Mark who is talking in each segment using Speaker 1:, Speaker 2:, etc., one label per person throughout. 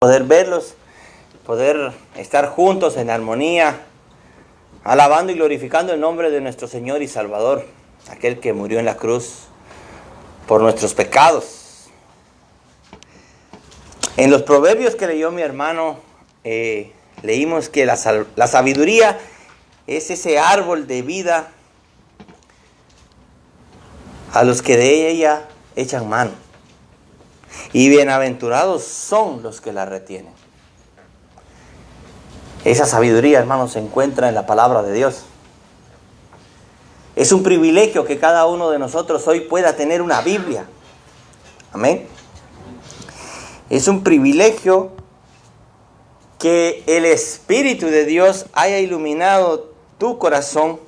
Speaker 1: Poder verlos, poder estar juntos en armonía, alabando y glorificando el nombre de nuestro Señor y Salvador, aquel que murió en la cruz por nuestros pecados. En los proverbios que leyó mi hermano, leímos que la sabiduría es ese árbol de vida a los que de ella echan mano. Y bienaventurados son los que la retienen. Esa sabiduría, hermanos, se encuentra en la palabra de Dios. Es un privilegio que cada uno de nosotros hoy pueda tener una Biblia. Amén. Es un privilegio que el Espíritu de Dios haya iluminado tu corazón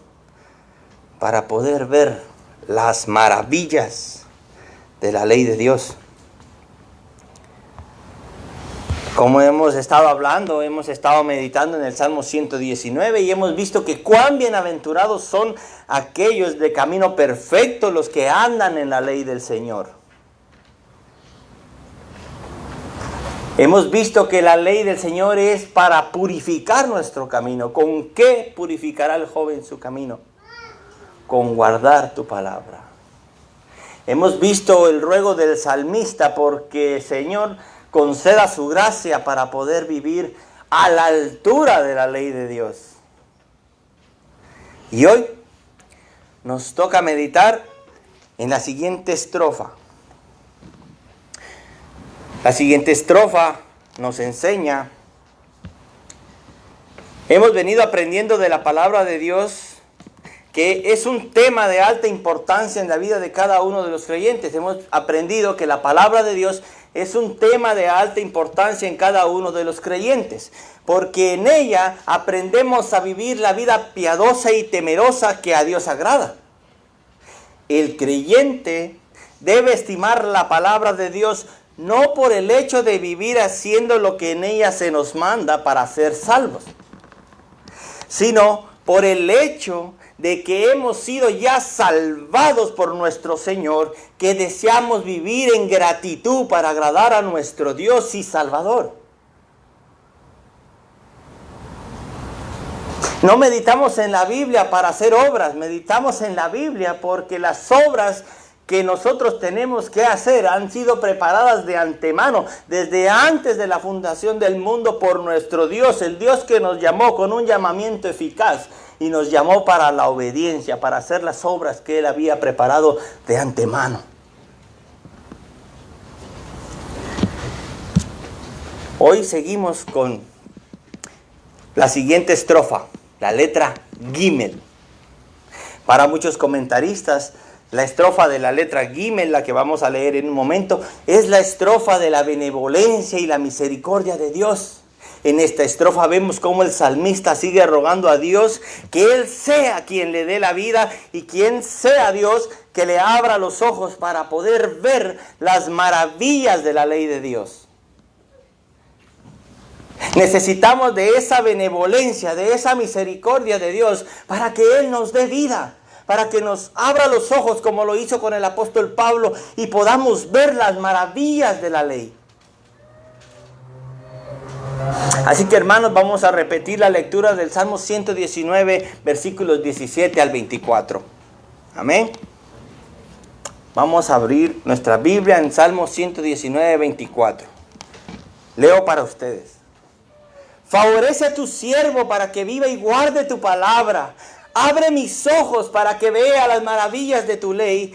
Speaker 1: para poder ver las maravillas de la ley de Dios. Como hemos estado hablando, hemos estado meditando en el Salmo 119 y hemos visto que cuán bienaventurados son aquellos de camino perfecto, los que andan en la ley del Señor. Hemos visto que la ley del Señor es para purificar nuestro camino. ¿Con qué purificará el joven su camino? Con guardar tu palabra. Hemos visto el ruego del salmista porque, Señor, conceda su gracia para poder vivir a la altura de la ley de Dios. Y hoy nos toca meditar en la siguiente estrofa. La siguiente estrofa nos enseña, hemos venido aprendiendo de la palabra de Dios, que es un tema de alta importancia en la vida de cada uno de los creyentes. Hemos aprendido que la palabra de Dios es un tema de alta importancia en cada uno de los creyentes, porque en ella aprendemos a vivir la vida piadosa y temerosa que a Dios agrada. El creyente debe estimar la palabra de Dios no por el hecho de vivir haciendo lo que en ella se nos manda para ser salvos, sino por el hecho de que hemos sido ya salvados por nuestro Señor, que deseamos vivir en gratitud para agradar a nuestro Dios y Salvador. No meditamos en la Biblia para hacer obras, meditamos en la Biblia porque las obras que nosotros tenemos que hacer han sido preparadas de antemano, desde antes de la fundación del mundo por nuestro Dios, el Dios que nos llamó con un llamamiento eficaz y nos llamó para la obediencia, para hacer las obras que Él había preparado de antemano. Hoy seguimos con la siguiente estrofa, la letra Gimel. Para muchos comentaristas, la estrofa de la letra Gimel, la que vamos a leer en un momento, es la estrofa de la benevolencia y la misericordia de Dios. En esta estrofa vemos cómo el salmista sigue rogando a Dios que Él sea quien le dé la vida y quien sea Dios que le abra los ojos para poder ver las maravillas de la ley de Dios. Necesitamos de esa benevolencia, de esa misericordia de Dios para que Él nos dé vida, para que nos abra los ojos como lo hizo con el apóstol Pablo y podamos ver las maravillas de la ley. Así que, hermanos, vamos a repetir la lectura del Salmo 119, versículos 17 al 24. Amén. Vamos a abrir nuestra Biblia en Salmo 119, 24. Leo para ustedes. Favorece a tu siervo para que viva y guarde tu palabra. Abre mis ojos para que vea las maravillas de tu ley.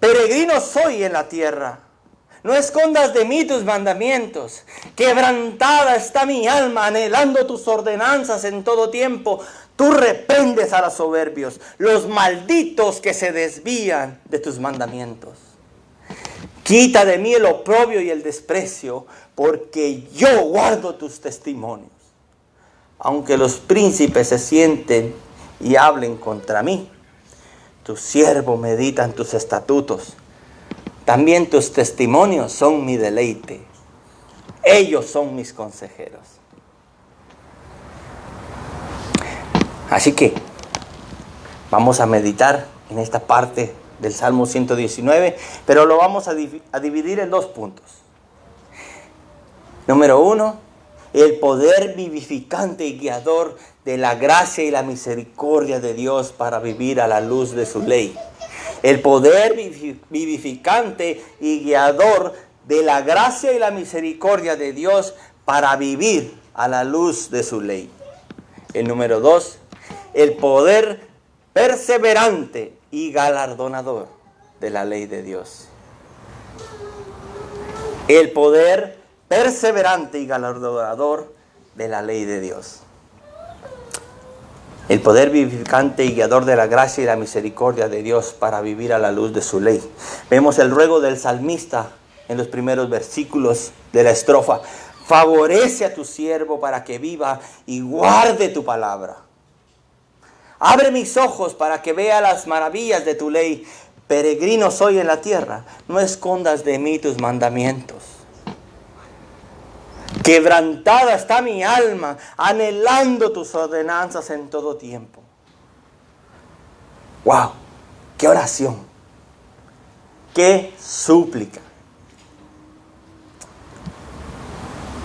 Speaker 1: Peregrino soy en la tierra. No escondas de mí tus mandamientos. Quebrantada está mi alma, anhelando tus ordenanzas en todo tiempo. Tú reprendes a los soberbios, los malditos que se desvían de tus mandamientos. Quita de mí el oprobio y el desprecio, porque yo guardo tus testimonios. Aunque los príncipes se sienten y hablen contra mí, tu siervo medita en tus estatutos. También tus testimonios son mi deleite. Ellos son mis consejeros. Así que vamos a meditar en esta parte del Salmo 119, pero lo vamos a dividir en dos puntos. Número 1, el poder vivificante y guiador de la gracia y la misericordia de Dios para vivir a la luz de su ley. El poder vivificante y guiador de la gracia y la misericordia de Dios para vivir a la luz de su ley. El número 2, el poder perseverante y galardonador de la ley de Dios. El poder perseverante y galardonador de la ley de Dios. El poder vivificante y guiador de la gracia y la misericordia de Dios para vivir a la luz de su ley. Vemos el ruego del salmista en los primeros versículos de la estrofa. Favorece a tu siervo para que viva y guarde tu palabra. Abre mis ojos para que vea las maravillas de tu ley. Peregrino soy en la tierra, no escondas de mí tus mandamientos. Quebrantada está mi alma, anhelando tus ordenanzas en todo tiempo. ¡Wow! ¡Qué oración! ¡Qué súplica!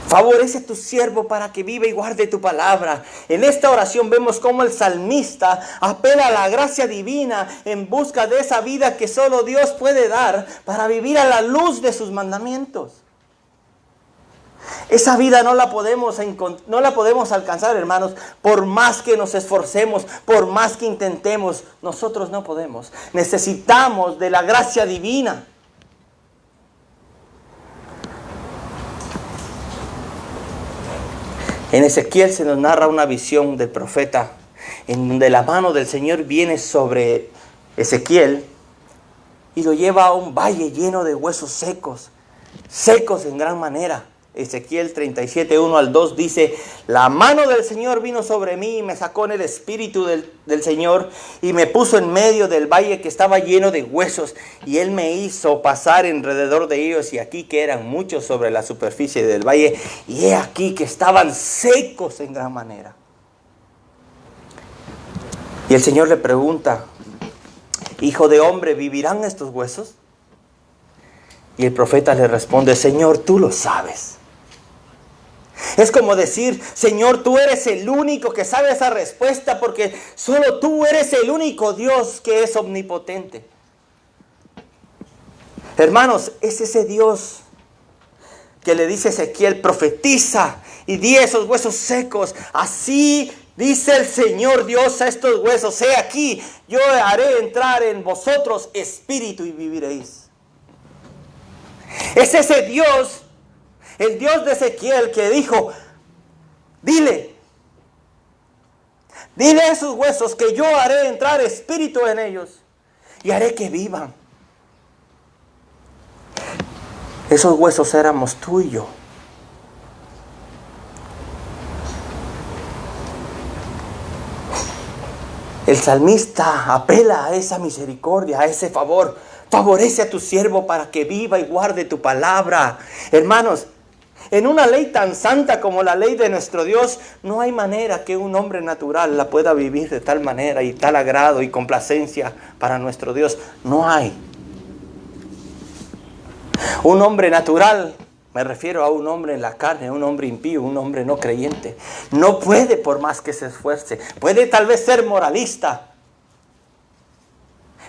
Speaker 1: Favorece a tu siervo para que viva y guarde tu palabra. En esta oración vemos cómo el salmista apela a la gracia divina en busca de esa vida que solo Dios puede dar para vivir a la luz de sus mandamientos. Esa vida no la podemos alcanzar, hermanos, por más que nos esforcemos, por más que intentemos, nosotros no podemos. Necesitamos de la gracia divina. En Ezequiel se nos narra una visión del profeta en donde la mano del Señor viene sobre Ezequiel y lo lleva a un valle lleno de huesos secos, secos en gran manera. Ezequiel 37, 1 al 2 dice: la mano del Señor vino sobre mí y me sacó en el espíritu del Señor y me puso en medio del valle que estaba lleno de huesos, y Él me hizo pasar alrededor de ellos, y aquí que eran muchos sobre la superficie del valle, y he aquí que estaban secos en gran manera. Y el Señor le pregunta: hijo de hombre, ¿vivirán estos huesos? Y el profeta le responde: Señor, tú lo sabes. Es como decir: Señor, tú eres el único que sabe esa respuesta, porque solo tú eres el único Dios que es omnipotente. Hermanos, es ese Dios que le dice a Ezequiel: profetiza y di a esos huesos secos. Así dice el Señor Dios a estos huesos: he aquí, yo haré entrar en vosotros espíritu y viviréis. Es ese Dios, el Dios de Ezequiel, que dijo: dile a esos huesos que yo haré entrar espíritu en ellos y haré que vivan. Esos huesos éramos tú y yo. El salmista apela a esa misericordia, a ese favor. Favorece a tu siervo para que viva y guarde tu palabra. Hermanos, en una ley tan santa como la ley de nuestro Dios, no hay manera que un hombre natural la pueda vivir de tal manera y tal agrado y complacencia para nuestro Dios. No hay. Un hombre natural, me refiero a un hombre en la carne, un hombre impío, un hombre no creyente, no puede, por más que se esfuerce. Puede tal vez ser moralista,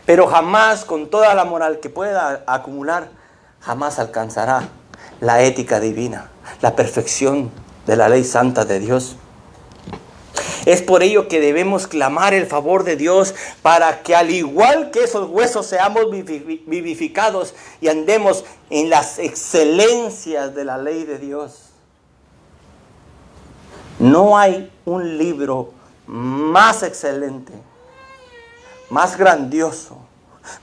Speaker 1: pero jamás, con toda la moral que pueda acumular, jamás alcanzará la ética divina, la perfección de la ley santa de Dios. Es por ello que debemos clamar el favor de Dios para que, al igual que esos huesos, seamos vivificados y andemos en las excelencias de la ley de Dios. No hay un libro más excelente, más grandioso,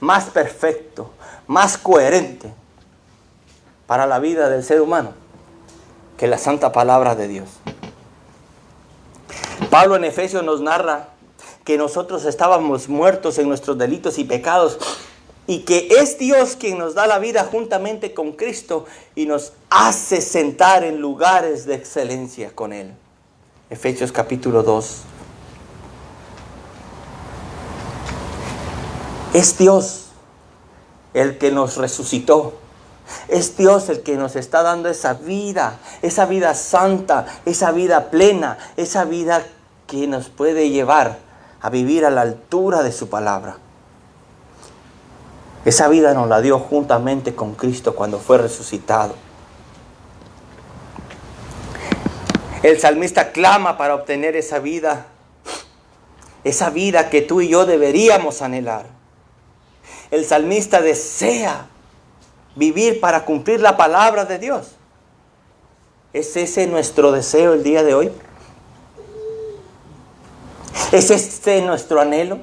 Speaker 1: más perfecto, más coherente para la vida del ser humano que la santa palabra de Dios. Pablo en Efesios nos narra que nosotros estábamos muertos en nuestros delitos y pecados, y que es Dios quien nos da la vida juntamente con Cristo y nos hace sentar en lugares de excelencia con Él. Efesios capítulo 2. Es Dios el que nos resucitó. Es Dios el que nos está dando esa vida santa, esa vida plena, esa vida que nos puede llevar a vivir a la altura de su palabra. Esa vida nos la dio juntamente con Cristo cuando fue resucitado. El salmista clama para obtener esa vida que tú y yo deberíamos anhelar. El salmista desea vivir para cumplir la palabra de Dios. ¿Es ese nuestro deseo el día de hoy? ¿Es este nuestro anhelo?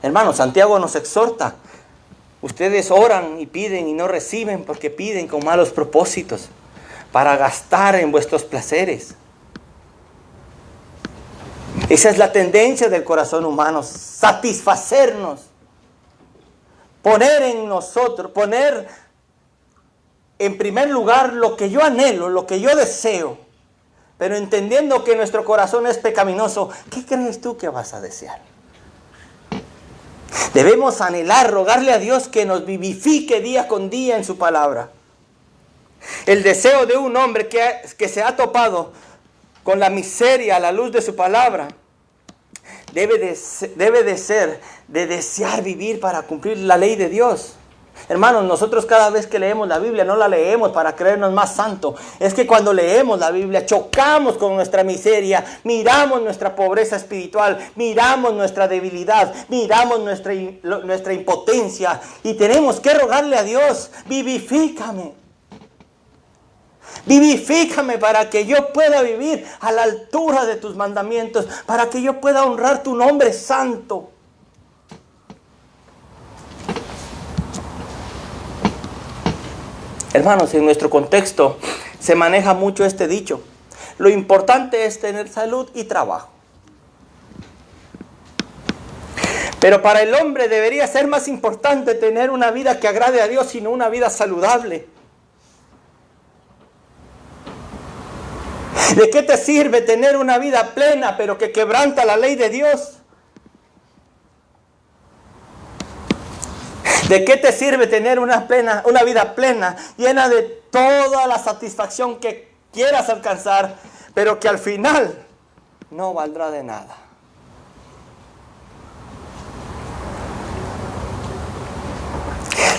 Speaker 1: Hermanos, Santiago nos exhorta. Ustedes oran y piden y no reciben porque piden con malos propósitos para gastar en vuestros placeres. Esa es la tendencia del corazón humano, satisfacernos. Poner en nosotros, poner en primer lugar lo que yo anhelo, lo que yo deseo. Pero entendiendo que nuestro corazón es pecaminoso, ¿qué crees tú que vas a desear? Debemos anhelar, rogarle a Dios que nos vivifique día con día en su palabra. El deseo de un hombre que se ha topado con la miseria a la luz de su palabra debe de ser de desear vivir para cumplir la ley de Dios. Hermanos, nosotros cada vez que leemos la Biblia no la leemos para creernos más santos. Es que cuando leemos la Biblia chocamos con nuestra miseria, miramos nuestra pobreza espiritual, miramos nuestra debilidad, miramos nuestra impotencia y tenemos que rogarle a Dios, vivifícame. Vivifícame para que yo pueda vivir a la altura de tus mandamientos, para que yo pueda honrar tu nombre santo. Hermanos, en nuestro contexto se maneja mucho este dicho. Lo importante es tener salud y trabajo. Pero para el hombre debería ser más importante tener una vida que agrade a Dios, sino una vida saludable. ¿De qué te sirve tener una vida plena, pero que quebranta la ley de Dios? ¿De qué te sirve tener una vida plena, llena de toda la satisfacción que quieras alcanzar, pero que al final no valdrá de nada?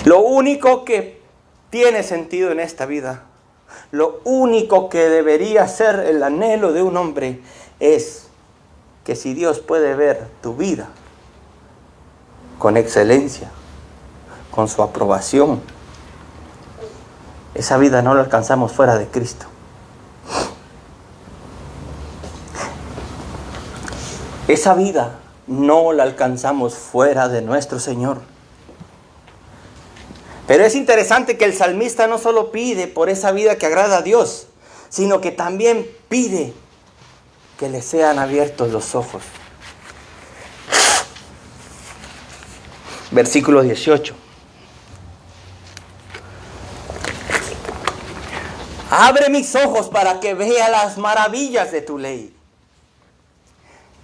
Speaker 1: Lo único que tiene sentido en esta vida, lo único que debería ser el anhelo de un hombre es que si Dios puede ver tu vida con excelencia, con su aprobación, esa vida no la alcanzamos fuera de Cristo. Esa vida no la alcanzamos fuera de nuestro Señor. Pero es interesante que el salmista no solo pide por esa vida que agrada a Dios, sino que también pide que le sean abiertos los ojos. Versículo 18. Abre mis ojos para que vea las maravillas de tu ley.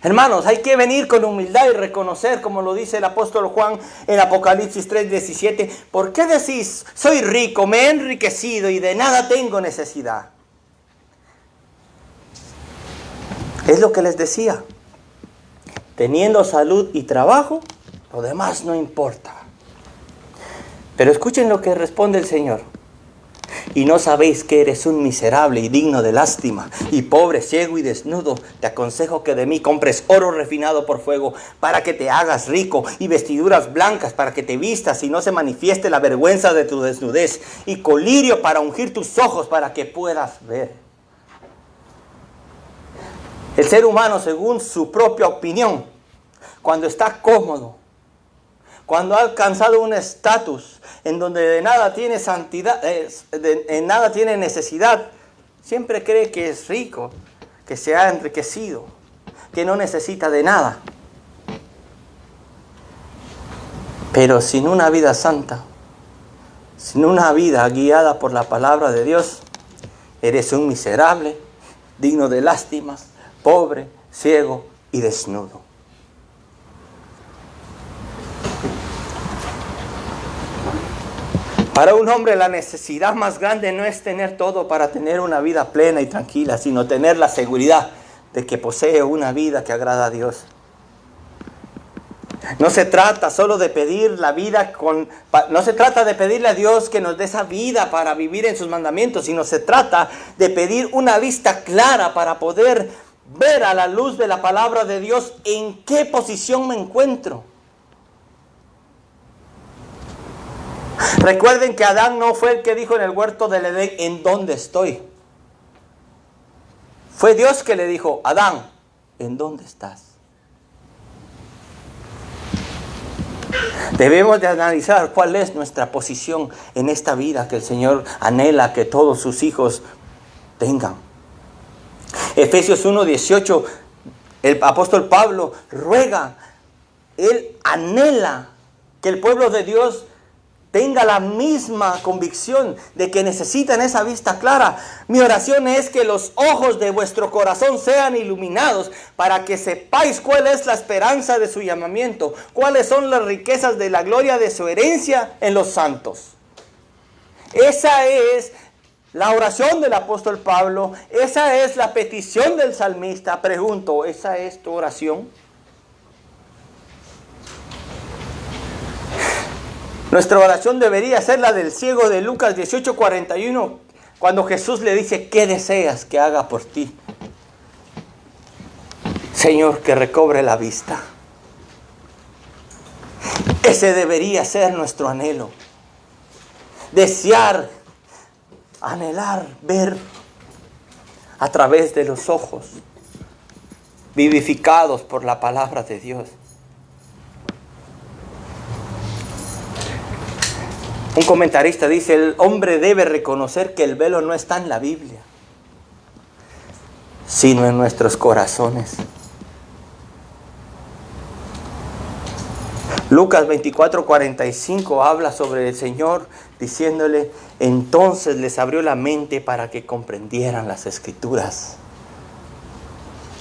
Speaker 1: Hermanos, hay que venir con humildad y reconocer, como lo dice el apóstol Juan en Apocalipsis 3:17. ¿Por qué decís, soy rico, me he enriquecido y de nada tengo necesidad? Es lo que les decía. Teniendo salud y trabajo, lo demás no importa. Pero escuchen lo que responde el Señor. Y no sabéis que eres un miserable y digno de lástima, y pobre, ciego y desnudo. Te aconsejo que de mí compres oro refinado por fuego, para que te hagas rico, y vestiduras blancas para que te vistas y no se manifieste la vergüenza de tu desnudez, y colirio para ungir tus ojos para que puedas ver. El ser humano, según su propia opinión, cuando está cómodo, cuando ha alcanzado un estatus en donde de nada tiene santidad, en nada tiene necesidad, siempre cree que es rico, que se ha enriquecido, que no necesita de nada. Pero sin una vida santa, sin una vida guiada por la palabra de Dios, eres un miserable, digno de lástimas, pobre, ciego y desnudo. Para un hombre la necesidad más grande no es tener todo para tener una vida plena y tranquila, sino tener la seguridad de que posee una vida que agrada a Dios. No se trata solo de pedir la vida no se trata de pedirle a Dios que nos dé esa vida para vivir en sus mandamientos, sino se trata de pedir una vista clara para poder ver a la luz de la palabra de Dios en qué posición me encuentro. Recuerden que Adán no fue el que dijo en el huerto del Edén, ¿en dónde estoy? Fue Dios que le dijo, Adán, ¿en dónde estás? Debemos de analizar cuál es nuestra posición en esta vida que el Señor anhela que todos sus hijos tengan. Efesios 1:18, el apóstol Pablo ruega, él anhela que el pueblo de Dios tenga la misma convicción de que necesitan esa vista clara. Mi oración es que los ojos de vuestro corazón sean iluminados para que sepáis cuál es la esperanza de su llamamiento, cuáles son las riquezas de la gloria de su herencia en los santos. Esa es la oración del apóstol Pablo, esa es la petición del salmista. Pregunto, ¿esa es tu oración? Nuestra oración debería ser la del ciego de Lucas 18:41, cuando Jesús le dice, ¿qué deseas que haga por ti? Señor, que recobre la vista. Ese debería ser nuestro anhelo. Desear, anhelar, ver a través de los ojos, vivificados por la palabra de Dios. Un comentarista dice, el hombre debe reconocer que el velo no está en la Biblia, sino en nuestros corazones. Lucas 24:45 habla sobre el Señor diciéndole, entonces les abrió la mente para que comprendieran las Escrituras.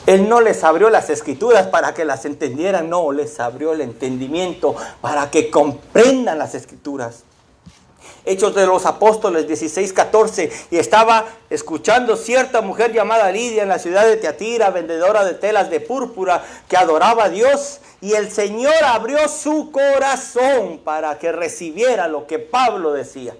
Speaker 1: Él no les abrió las Escrituras para que las entendieran, no, les abrió el entendimiento para que comprendan las Escrituras. Hechos de los Apóstoles 16:14, y estaba escuchando cierta mujer llamada Lidia en la ciudad de Tiatira, vendedora de telas de púrpura, que adoraba a Dios, y el Señor abrió su corazón para que recibiera lo que Pablo decía.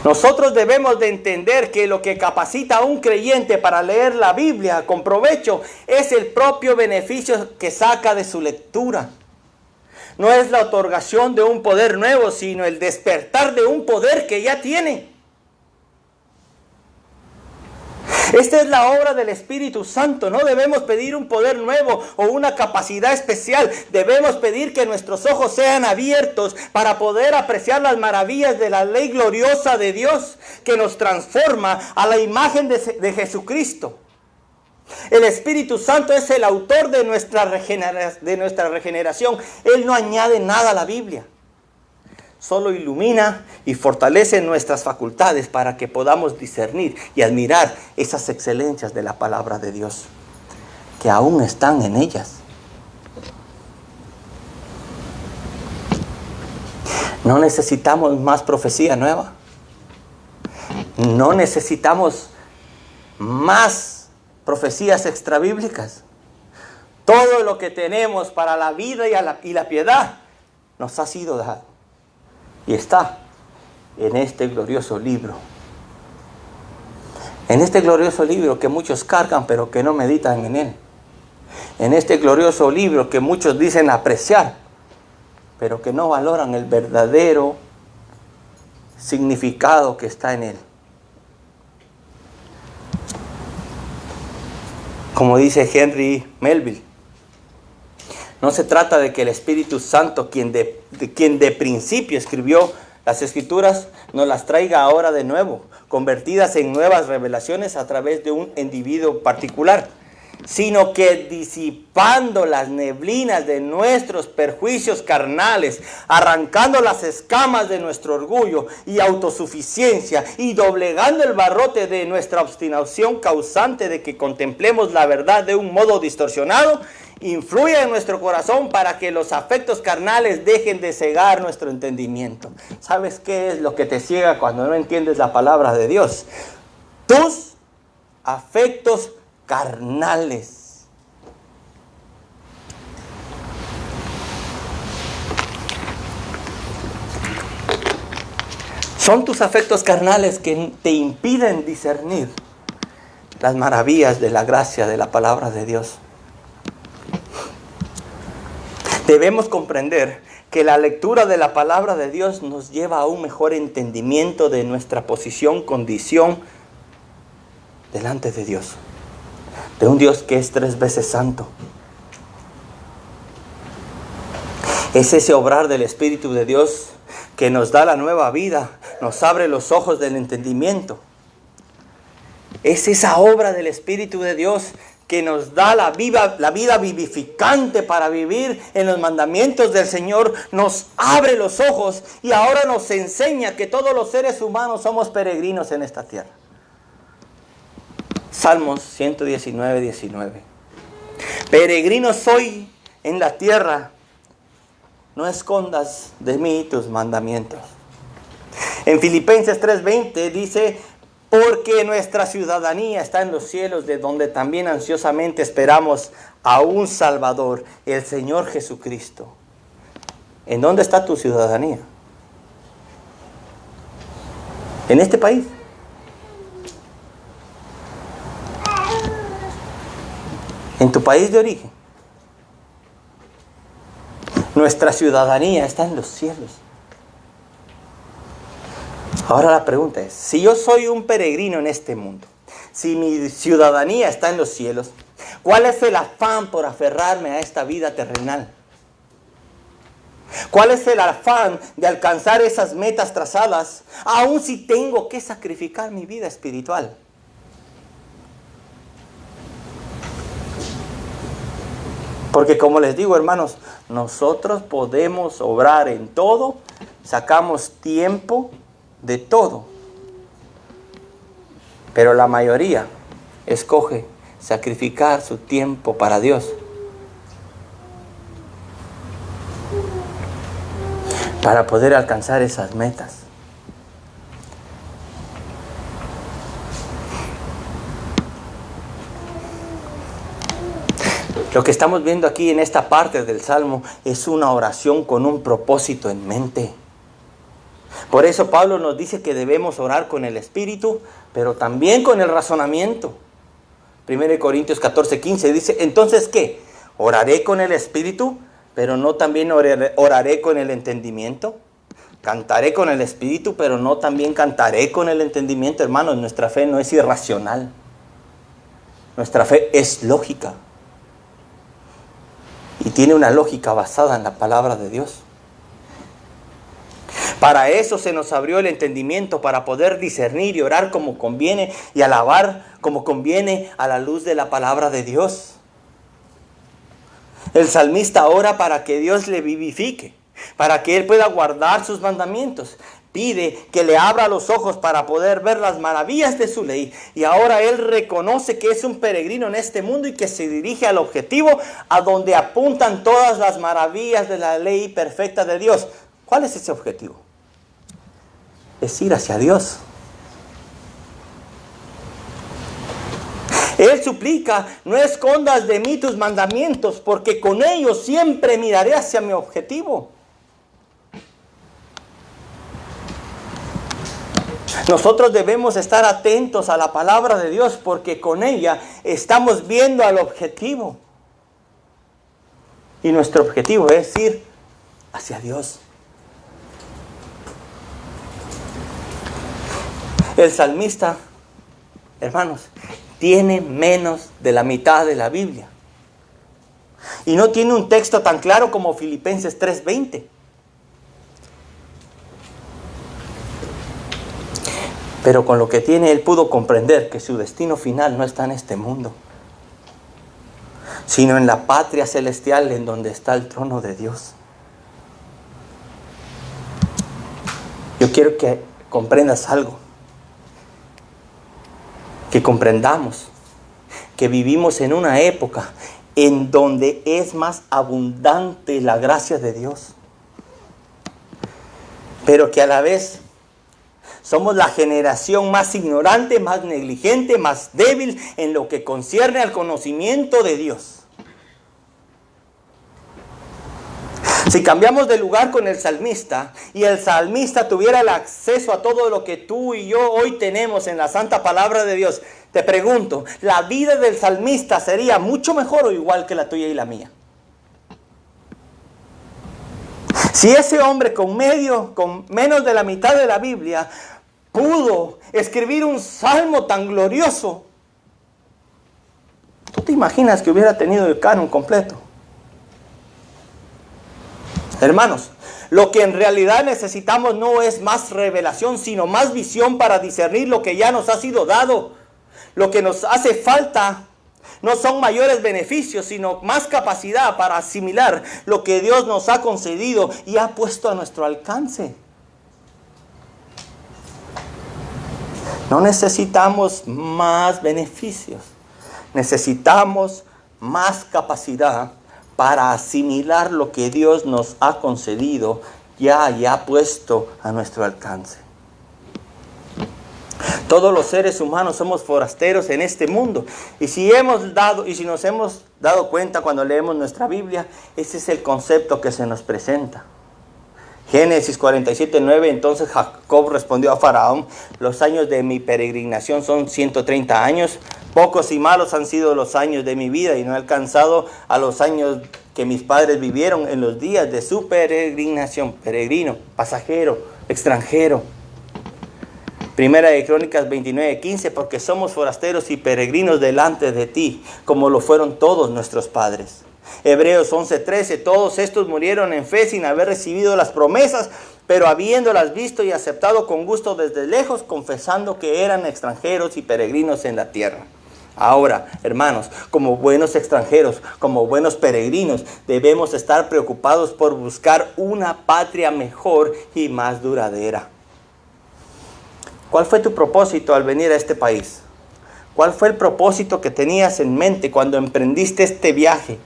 Speaker 1: Nosotros debemos de entender que lo que capacita a un creyente para leer la Biblia con provecho es el propio beneficio que saca de su lectura. No es la otorgación de un poder nuevo, sino el despertar de un poder que ya tiene. Esta es la obra del Espíritu Santo. No debemos pedir un poder nuevo o una capacidad especial. Debemos pedir que nuestros ojos sean abiertos para poder apreciar las maravillas de la ley gloriosa de Dios que nos transforma a la imagen de Jesucristo. El Espíritu Santo es el autor de nuestra regeneración. Él no añade nada a la Biblia. Solo ilumina y fortalece nuestras facultades para que podamos discernir y admirar esas excelencias de la palabra de Dios, que aún están en ellas. No necesitamos más profecía nueva. No necesitamos más profecías extrabíblicas. Todo lo que tenemos para la vida y la piedad nos ha sido dado. Y está en este glorioso libro. En este glorioso libro que muchos cargan pero que no meditan en él. En este glorioso libro que muchos dicen apreciar pero que no valoran el verdadero significado que está en él. Como dice Henry Melville, no se trata de que el Espíritu Santo, quien de principio escribió las Escrituras, nos las traiga ahora de nuevo, convertidas en nuevas revelaciones a través de un individuo particular. sino que disipando las neblinas de nuestros perjuicios carnales, arrancando las escamas de nuestro orgullo y autosuficiencia y doblegando el barrote de nuestra obstinación causante de que contemplemos la verdad de un modo distorsionado, influye en nuestro corazón para que los afectos carnales dejen de cegar nuestro entendimiento. ¿Sabes qué es lo que te ciega cuando no entiendes la palabra de Dios? Tus afectos carnales. Son tus afectos carnales que te impiden discernir las maravillas de la gracia de la palabra de Dios. Debemos comprender que la lectura de la palabra de Dios nos lleva a un mejor entendimiento de nuestra posición, condición delante de Dios. De un Dios que es 3 veces santo. Es ese obrar del Espíritu de Dios que nos da la nueva vida, nos abre los ojos del entendimiento. Es esa obra del Espíritu de Dios que nos da la vida vivificante para vivir en los mandamientos del Señor, nos abre los ojos y ahora nos enseña que todos los seres humanos somos peregrinos en esta tierra. Salmos 119, 19. Peregrino soy en la tierra, no escondas de mí tus mandamientos. En Filipenses 3:20 dice: porque nuestra ciudadanía está en los cielos, de donde también ansiosamente esperamos a un Salvador, el Señor Jesucristo. ¿En dónde está tu ciudadanía? ¿En este país? ¿En tu país de origen? Nuestra ciudadanía está en los cielos. Ahora la pregunta es, si yo soy un peregrino en este mundo, si mi ciudadanía está en los cielos, ¿cuál es el afán por aferrarme a esta vida terrenal? ¿Cuál es el afán de alcanzar esas metas trazadas, aun si tengo que sacrificar mi vida espiritual? Porque como les digo, hermanos, nosotros podemos obrar en todo, sacamos tiempo de todo, pero la mayoría escoge sacrificar su tiempo para Dios, para poder alcanzar esas metas. Lo que estamos viendo aquí en esta parte del Salmo es una oración con un propósito en mente. Por eso Pablo nos dice que debemos orar con el Espíritu, pero también con el razonamiento. 1 Corintios 14:15 dice: entonces ¿qué? ¿Oraré con el Espíritu, pero no también oraré con el entendimiento? ¿Cantaré con el Espíritu, pero no también cantaré con el entendimiento? Hermanos, nuestra fe no es irracional. Nuestra fe es lógica. Y tiene una lógica basada en la palabra de Dios. Para eso se nos abrió el entendimiento, para poder discernir y orar como conviene y alabar como conviene a la luz de la palabra de Dios. El salmista ora para que Dios le vivifique, para que él pueda guardar sus mandamientos. Pide que le abra los ojos para poder ver las maravillas de su ley. Y ahora él reconoce que es un peregrino en este mundo y que se dirige al objetivo a donde apuntan todas las maravillas de la ley perfecta de Dios. ¿Cuál es ese objetivo? Es ir hacia Dios. Él suplica: no escondas de mí tus mandamientos, porque con ellos siempre miraré hacia mi objetivo. Nosotros debemos estar atentos a la palabra de Dios, porque con ella estamos viendo al objetivo. Y nuestro objetivo es ir hacia Dios. El salmista, hermanos, tiene menos de la mitad de la Biblia. Y no tiene un texto tan claro como Filipenses 3:20. Pero con lo que tiene, él pudo comprender que su destino final no está en este mundo. sino en la patria celestial en donde está el trono de Dios. Yo quiero que comprendas algo, que comprendamos que vivimos en una época en donde es más abundante la gracia de Dios, pero que a la vez somos la generación más ignorante, más negligente, más débil en lo que concierne al conocimiento de Dios. Si cambiamos de lugar con el salmista y el salmista tuviera el acceso a todo lo que tú y yo hoy tenemos en la santa palabra de Dios, te pregunto, ¿la vida del salmista sería mucho mejor o igual que la tuya y la mía? Si ese hombre con menos de la mitad de la Biblia pudo escribir un salmo tan glorioso, ¿tú te imaginas que hubiera tenido el canon completo? Hermanos, lo que en realidad necesitamos no es más revelación, sino más visión para discernir lo que ya nos ha sido dado. Lo que nos hace falta no son mayores beneficios, sino más capacidad para asimilar lo que Dios nos ha concedido y ha puesto a nuestro alcance. No necesitamos más beneficios, necesitamos más capacidad para asimilar lo que Dios nos ha concedido y ha puesto a nuestro alcance. Todos los seres humanos somos forasteros en este mundo. Y si nos hemos dado cuenta cuando leemos nuestra Biblia, ese es el concepto que se nos presenta. Génesis 47:9, entonces Jacob respondió a Faraón: los años de mi peregrinación son 130 años. Pocos y malos han sido los años de mi vida y no he alcanzado a los años que mis padres vivieron en los días de su peregrinación. Peregrino, pasajero, extranjero. Primera de Crónicas 29:15, porque somos forasteros y peregrinos delante de ti, como lo fueron todos nuestros padres. Hebreos 11:13, todos estos murieron en fe sin haber recibido las promesas, pero habiéndolas visto y aceptado con gusto desde lejos, confesando que eran extranjeros y peregrinos en la tierra. Ahora, hermanos, como buenos extranjeros, como buenos peregrinos, debemos estar preocupados por buscar una patria mejor y más duradera. ¿Cuál fue tu propósito al venir a este país? ¿Cuál fue el propósito que tenías en mente cuando emprendiste este viaje?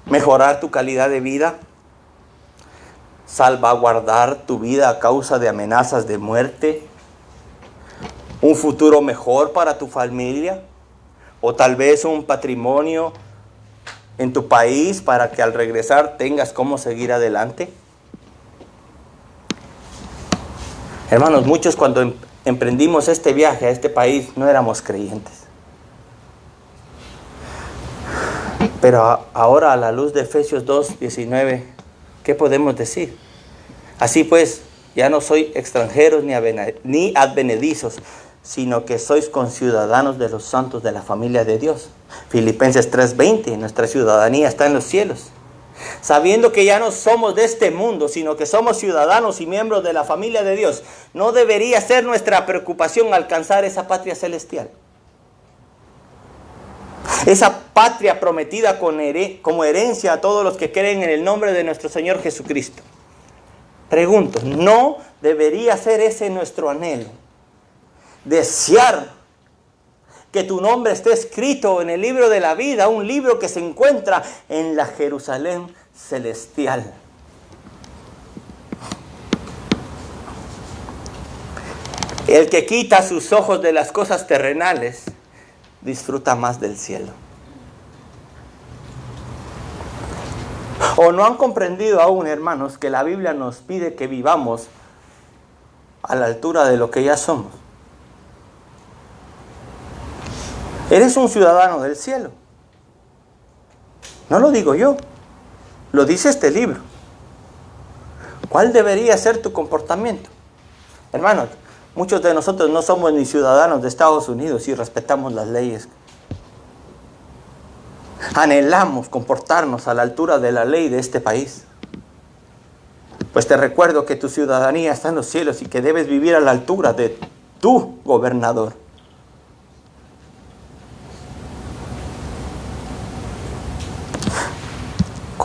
Speaker 1: ¿Mejorar tu calidad de vida? ¿Salvaguardar tu vida a causa de amenazas de muerte? ¿Un futuro mejor para tu familia? ¿O tal vez un patrimonio en tu país para que al regresar tengas cómo seguir adelante? Hermanos, muchos cuando emprendimos este viaje a este país no éramos creyentes. Pero ahora, a la luz de Efesios 2:19, ¿qué podemos decir? Así pues, ya no sois extranjeros ni advenedizos, sino que sois conciudadanos de los santos de la familia de Dios. Filipenses 3:20, nuestra ciudadanía está en los cielos. Sabiendo que ya no somos de este mundo, sino que somos ciudadanos y miembros de la familia de Dios, ¿no debería ser nuestra preocupación alcanzar esa patria celestial? Esa patria prometida como herencia a todos los que creen en el nombre de nuestro Señor Jesucristo. Pregunto, ¿no debería ser ese nuestro anhelo? Desear que tu nombre esté escrito en el libro de la vida, un libro que se encuentra en la Jerusalén celestial. El que quita sus ojos de las cosas terrenales disfruta más del cielo. ¿O no han comprendido aún, hermanos, que la Biblia nos pide que vivamos a la altura de lo que ya somos? Eres un ciudadano del cielo. No lo digo yo, lo dice este libro. ¿Cuál debería ser tu comportamiento? Hermanos, muchos de nosotros no somos ni ciudadanos de Estados Unidos y respetamos las leyes. Anhelamos comportarnos a la altura de la ley de este país. Pues te recuerdo que tu ciudadanía está en los cielos y que debes vivir a la altura de tu gobernador.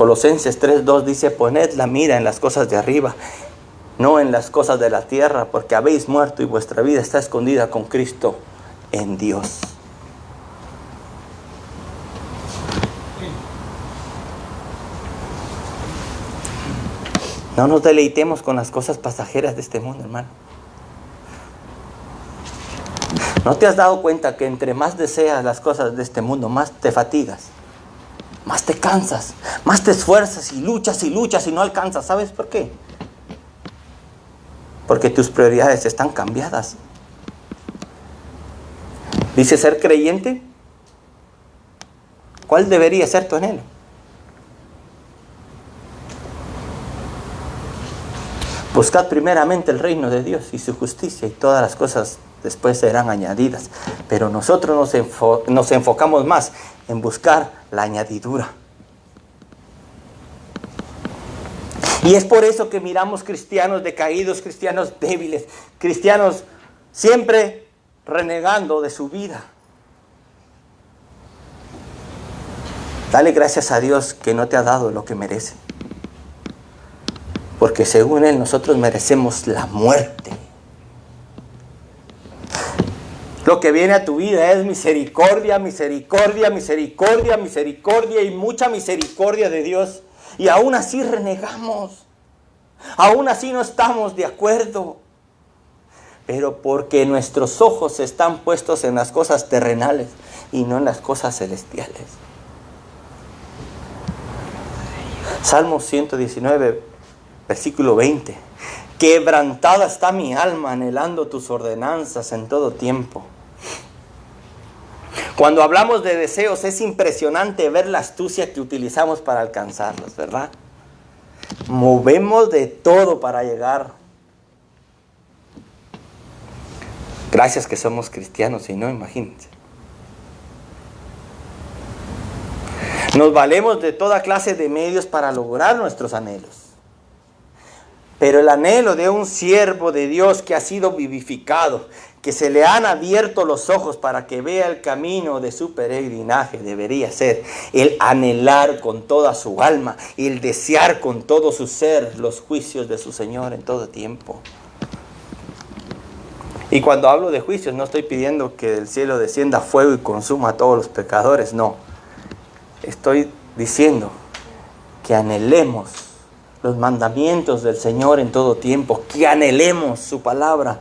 Speaker 1: Colosenses 3:2 dice: poned la mira en las cosas de arriba, no en las cosas de la tierra, porque habéis muerto y vuestra vida está escondida con Cristo en Dios. No nos deleitemos con las cosas pasajeras de este mundo, hermano. ¿No te has dado cuenta que entre más deseas las cosas de este mundo, más te fatigas, más te cansas, más te esfuerzas y luchas y no alcanzas? ¿Sabes por qué? Porque tus prioridades están cambiadas. Dice ser creyente. ¿Cuál debería ser tu anhelo? Buscad primeramente el reino de Dios y su justicia, y todas las cosas después serán añadidas. Pero nosotros nos enfocamos más en buscar la añadidura. Y es por eso que miramos cristianos decaídos, cristianos débiles, cristianos siempre renegando de su vida. Dale gracias a Dios que no te ha dado lo que merece. Porque según Él nosotros merecemos la muerte. Lo que viene a tu vida es misericordia, misericordia, misericordia, misericordia y mucha misericordia de Dios. Y aún así renegamos. Aún así no estamos de acuerdo. Pero porque nuestros ojos están puestos en las cosas terrenales y no en las cosas celestiales. Salmo 119, versículo 20. Quebrantada está mi alma anhelando tus ordenanzas en todo tiempo. Cuando hablamos de deseos es impresionante ver la astucia que utilizamos para alcanzarlos, ¿verdad? Movemos de todo para llegar. Gracias que somos cristianos, si no, imagínense. Nos valemos de toda clase de medios para lograr nuestros anhelos. Pero el anhelo de un siervo de Dios que ha sido vivificado, que se le han abierto los ojos para que vea el camino de su peregrinaje, debería ser el anhelar con toda su alma y el desear con todo su ser los juicios de su Señor en todo tiempo. Y cuando hablo de juicios no estoy pidiendo que del cielo descienda fuego y consuma a todos los pecadores, no. Estoy diciendo que anhelemos los mandamientos del Señor en todo tiempo, que anhelemos su palabra,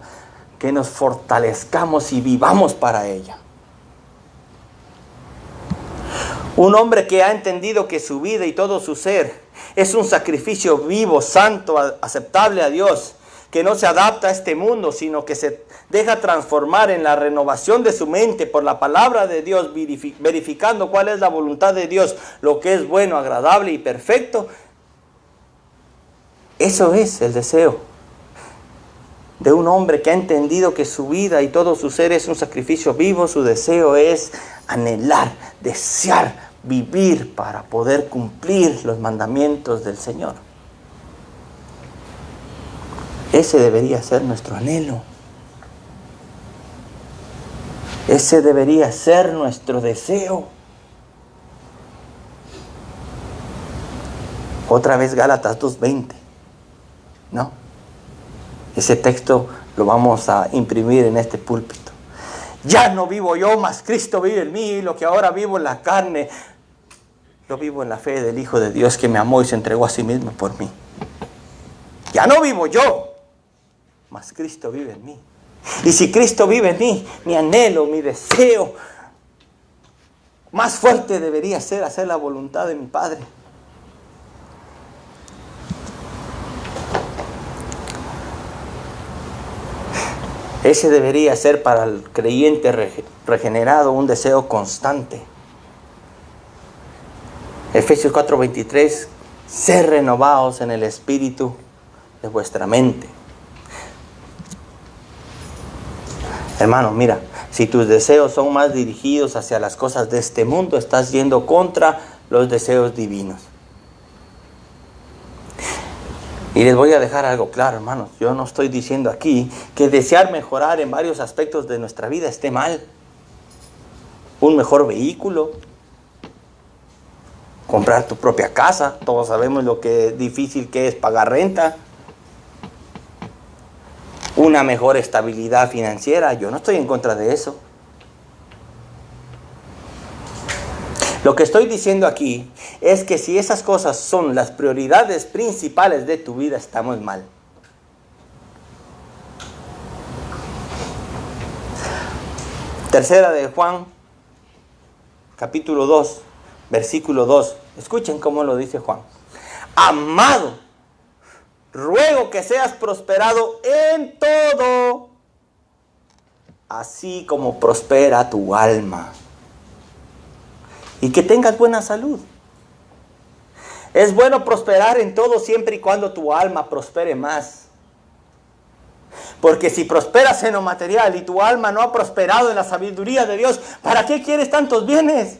Speaker 1: que nos fortalezcamos y vivamos para ella. Un hombre que ha entendido que su vida y todo su ser es un sacrificio vivo, santo, aceptable a Dios, que no se adapta a este mundo, sino que se deja transformar en la renovación de su mente por la palabra de Dios, verificando cuál es la voluntad de Dios, lo que es bueno, agradable y perfecto. Eso es el deseo de un hombre que ha entendido que su vida y todo su ser es un sacrificio vivo. Su deseo es anhelar, desear, vivir para poder cumplir los mandamientos del Señor. Ese debería ser nuestro anhelo. Ese debería ser nuestro deseo. Otra vez Gálatas 2:20. ¿No? Ese texto lo vamos a imprimir en este púlpito. Ya no vivo yo, mas Cristo vive en mí. Y lo que ahora vivo en la carne, lo vivo en la fe del Hijo de Dios que me amó y se entregó a sí mismo por mí. Ya no vivo yo, mas Cristo vive en mí. Y si Cristo vive en mí, mi anhelo, mi deseo más fuerte debería ser hacer la voluntad de mi Padre. Ese debería ser para el creyente regenerado un deseo constante. Efesios 4:23, ser renovados en el espíritu de vuestra mente. Hermano, mira, si tus deseos son más dirigidos hacia las cosas de este mundo, estás yendo contra los deseos divinos. Y les voy a dejar algo claro, hermanos. Yo no estoy diciendo aquí que desear mejorar en varios aspectos de nuestra vida esté mal. Un mejor vehículo, comprar tu propia casa. Todos sabemos lo que difícil que es pagar renta. Una mejor estabilidad financiera. Yo no estoy en contra de eso. Lo que estoy diciendo aquí es que si esas cosas son las prioridades principales de tu vida, estamos mal. Tercera de Juan, capítulo 2, versículo 2. Escuchen cómo lo dice Juan. Amado, ruego que seas prosperado en todo, así como prospera tu alma. Y que tengas buena salud. Es bueno prosperar en todo siempre y cuando tu alma prospere más. Porque si prosperas en lo material y tu alma no ha prosperado en la sabiduría de Dios, ¿para qué quieres tantos bienes?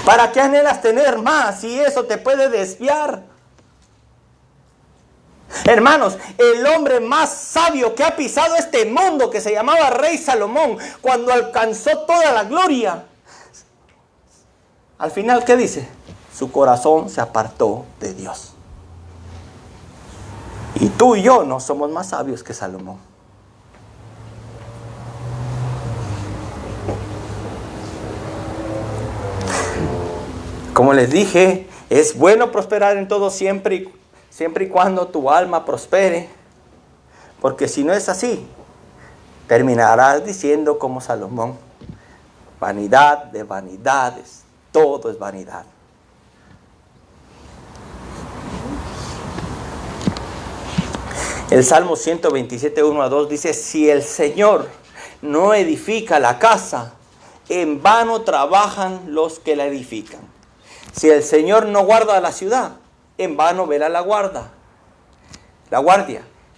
Speaker 1: ¿Para qué anhelas tener más si eso te puede desviar? Hermanos, el hombre más sabio que ha pisado este mundo, que se llamaba Rey Salomón, cuando alcanzó toda la gloria, al final, ¿qué dice? Su corazón se apartó de Dios. Y tú y yo no somos más sabios que Salomón. Como les dije, es bueno prosperar en todo siempre y cuando tu alma prospere. Porque si no es así, terminarás diciendo como Salomón: vanidad de vanidades, todo es vanidad. El Salmo 127, 1 a 2 dice: si el Señor no edifica la casa, en vano trabajan los que la edifican. Si el Señor no guarda la ciudad, en vano vela la guardia.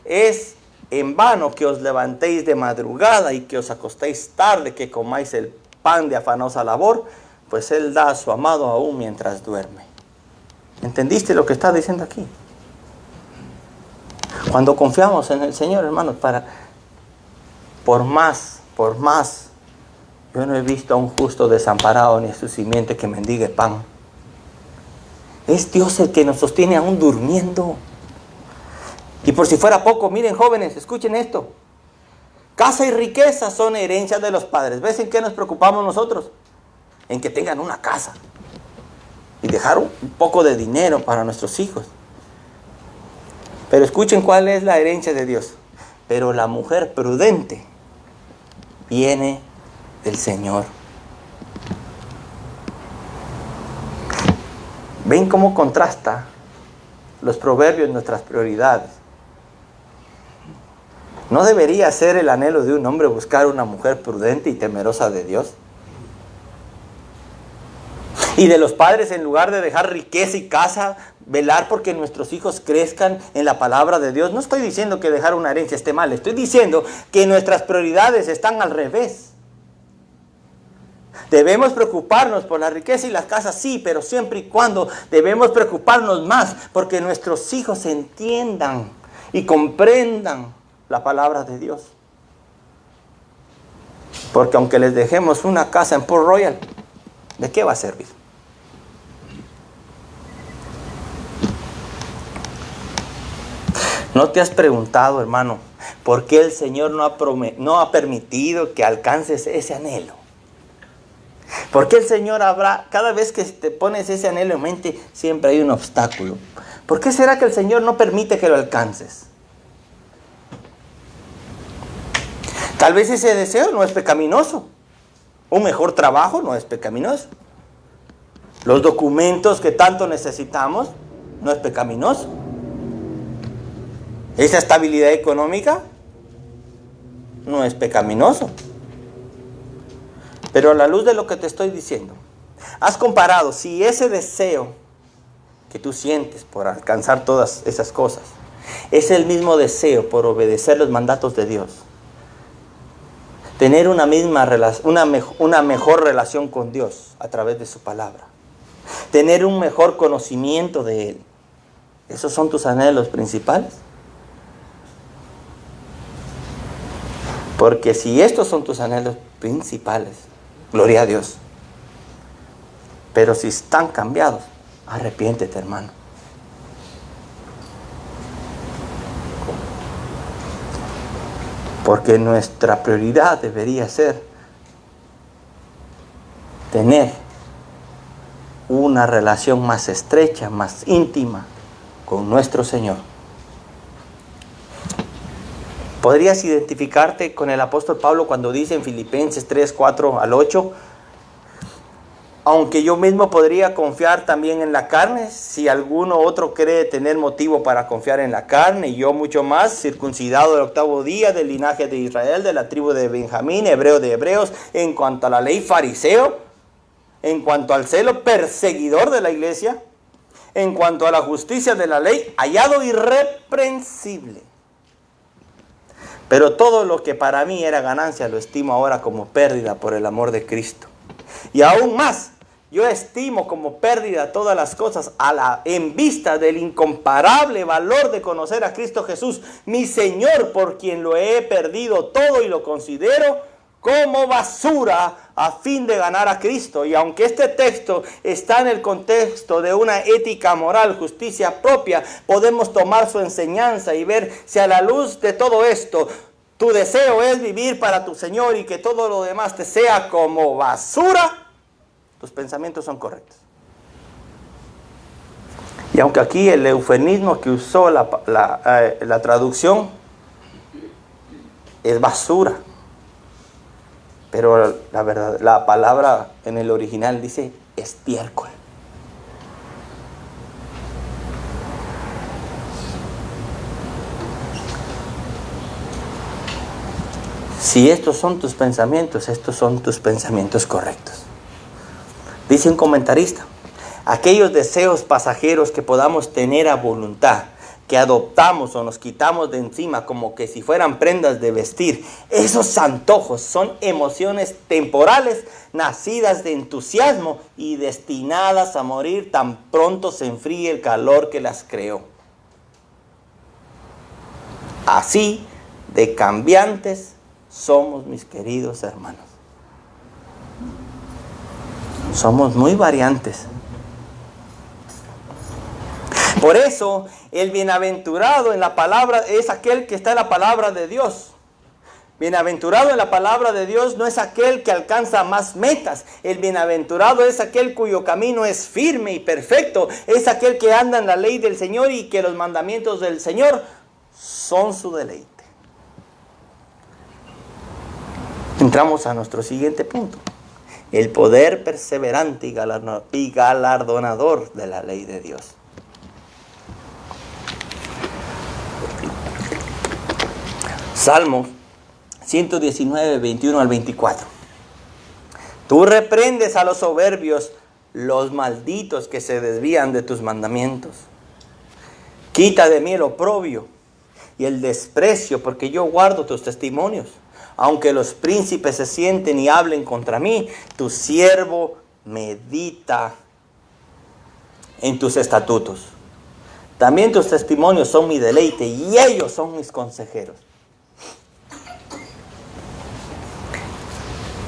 Speaker 1: Es en vano que os levantéis de madrugada y que os acostéis tarde, que comáis el pan de afanosa labor, pues Él da a su amado aún mientras duerme. ¿Entendiste lo que está diciendo aquí? Cuando confiamos en el Señor, hermanos, por más, yo no he visto a un justo desamparado ni a su simiente que mendigue pan. Es Dios el que nos sostiene aún durmiendo. Y por si fuera poco, miren jóvenes, escuchen esto. Casa y riqueza son herencias de los padres. ¿Ves en qué nos preocupamos nosotros? En que tengan una casa y dejar un poco de dinero para nuestros hijos. Pero escuchen cuál es la herencia de Dios. Pero la mujer prudente viene del Señor. ¿Ven cómo contrasta los proverbios nuestras prioridades? ¿No debería ser el anhelo de un hombre buscar una mujer prudente y temerosa de Dios? Y de los padres, en lugar de dejar riqueza y casa, velar porque nuestros hijos crezcan en la palabra de Dios. No estoy diciendo que dejar una herencia esté mal, estoy diciendo que nuestras prioridades están al revés. Debemos preocuparnos por la riqueza y las casas, sí, pero siempre y cuando debemos preocuparnos más porque nuestros hijos entiendan y comprendan la palabra de Dios. Porque aunque les dejemos una casa en Port Royal, ¿de qué va a servir? ¿No te has preguntado, hermano, por qué el Señor no ha permitido que alcances ese anhelo? ¿Por qué el Señor cada vez que te pones ese anhelo en mente, siempre hay un obstáculo? ¿Por qué será que el Señor no permite que lo alcances? Tal vez ese deseo no es pecaminoso. Un mejor trabajo no es pecaminoso. Los documentos que tanto necesitamos no es pecaminoso. Esa estabilidad económica no es pecaminoso. Pero a la luz de lo que te estoy diciendo, has comparado si ese deseo que tú sientes por alcanzar todas esas cosas es el mismo deseo por obedecer los mandatos de Dios, tener una mejor relación con Dios a través de su palabra, tener un mejor conocimiento de Él. ¿Esos son tus anhelos principales? Porque si estos son tus anhelos principales, gloria a Dios. Pero si están cambiados, arrepiéntete, hermano. Porque nuestra prioridad debería ser tener una relación más estrecha, más íntima con nuestro Señor. ¿Podrías identificarte con el apóstol Pablo cuando dice en Filipenses 3, 4 al 8? Aunque yo mismo podría confiar también en la carne, si alguno otro cree tener motivo para confiar en la carne, y yo mucho más, circuncidado el 8º día, del linaje de Israel, de la tribu de Benjamín, hebreo de hebreos, en cuanto a la ley, fariseo, en cuanto al celo, perseguidor de la iglesia, en cuanto a la justicia de la ley, hallado irreprensible. Pero todo lo que para mí era ganancia lo estimo ahora como pérdida por el amor de Cristo. Y aún más, yo estimo como pérdida todas las cosas en vista del incomparable valor de conocer a Cristo Jesús, mi Señor, por quien lo he perdido todo y lo considero como basura a fin de ganar a Cristo. Y aunque este texto está en el contexto de una ética moral, justicia propia, podemos tomar su enseñanza y ver si a la luz de todo esto tu deseo es vivir para tu Señor y que todo lo demás te sea como basura, tus pensamientos son correctos. Y aunque aquí el eufemismo que usó la traducción es basura, pero la verdad, la palabra en el original dice estiércol. Si estos son tus pensamientos correctos. Dice un comentarista, aquellos deseos pasajeros que podamos tener a voluntad, que adoptamos o nos quitamos de encima como que si fueran prendas de vestir, esos antojos son emociones temporales nacidas de entusiasmo y destinadas a morir tan pronto se enfríe el calor que las creó. Así de cambiantes somos, mis queridos hermanos. Somos muy variantes. Por eso, el bienaventurado en la palabra es aquel que está en la palabra de Dios. Bienaventurado en la palabra de Dios no es aquel que alcanza más metas. El bienaventurado es aquel cuyo camino es firme y perfecto. Es aquel que anda en la ley del Señor y que los mandamientos del Señor son su deleite. Entramos a nuestro siguiente punto. El poder perseverante y galardonador de la ley de Dios. Salmos 119, 21 al 24. Tú reprendes a los soberbios, los malditos que se desvían de tus mandamientos. Quita de mí el oprobio y el desprecio, porque yo guardo tus testimonios. Aunque los príncipes se sienten y hablen contra mí, tu siervo medita en tus estatutos. También tus testimonios son mi deleite y ellos son mis consejeros.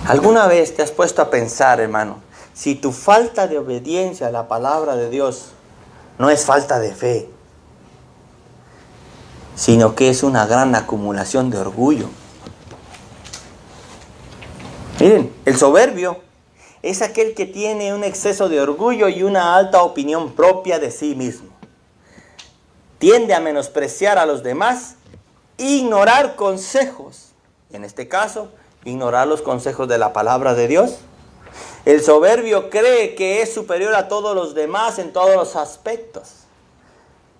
Speaker 1: ¿Alguna vez te has puesto a pensar, hermano, si tu falta de obediencia a la palabra de Dios no es falta de fe, sino que es una gran acumulación de orgullo? Miren, el soberbio es aquel que tiene un exceso de orgullo y una alta opinión propia de sí mismo. Tiende a menospreciar a los demás, ignorar consejos. En este caso, ignorar los consejos de la palabra de Dios. El soberbio cree que es superior a todos los demás en todos los aspectos.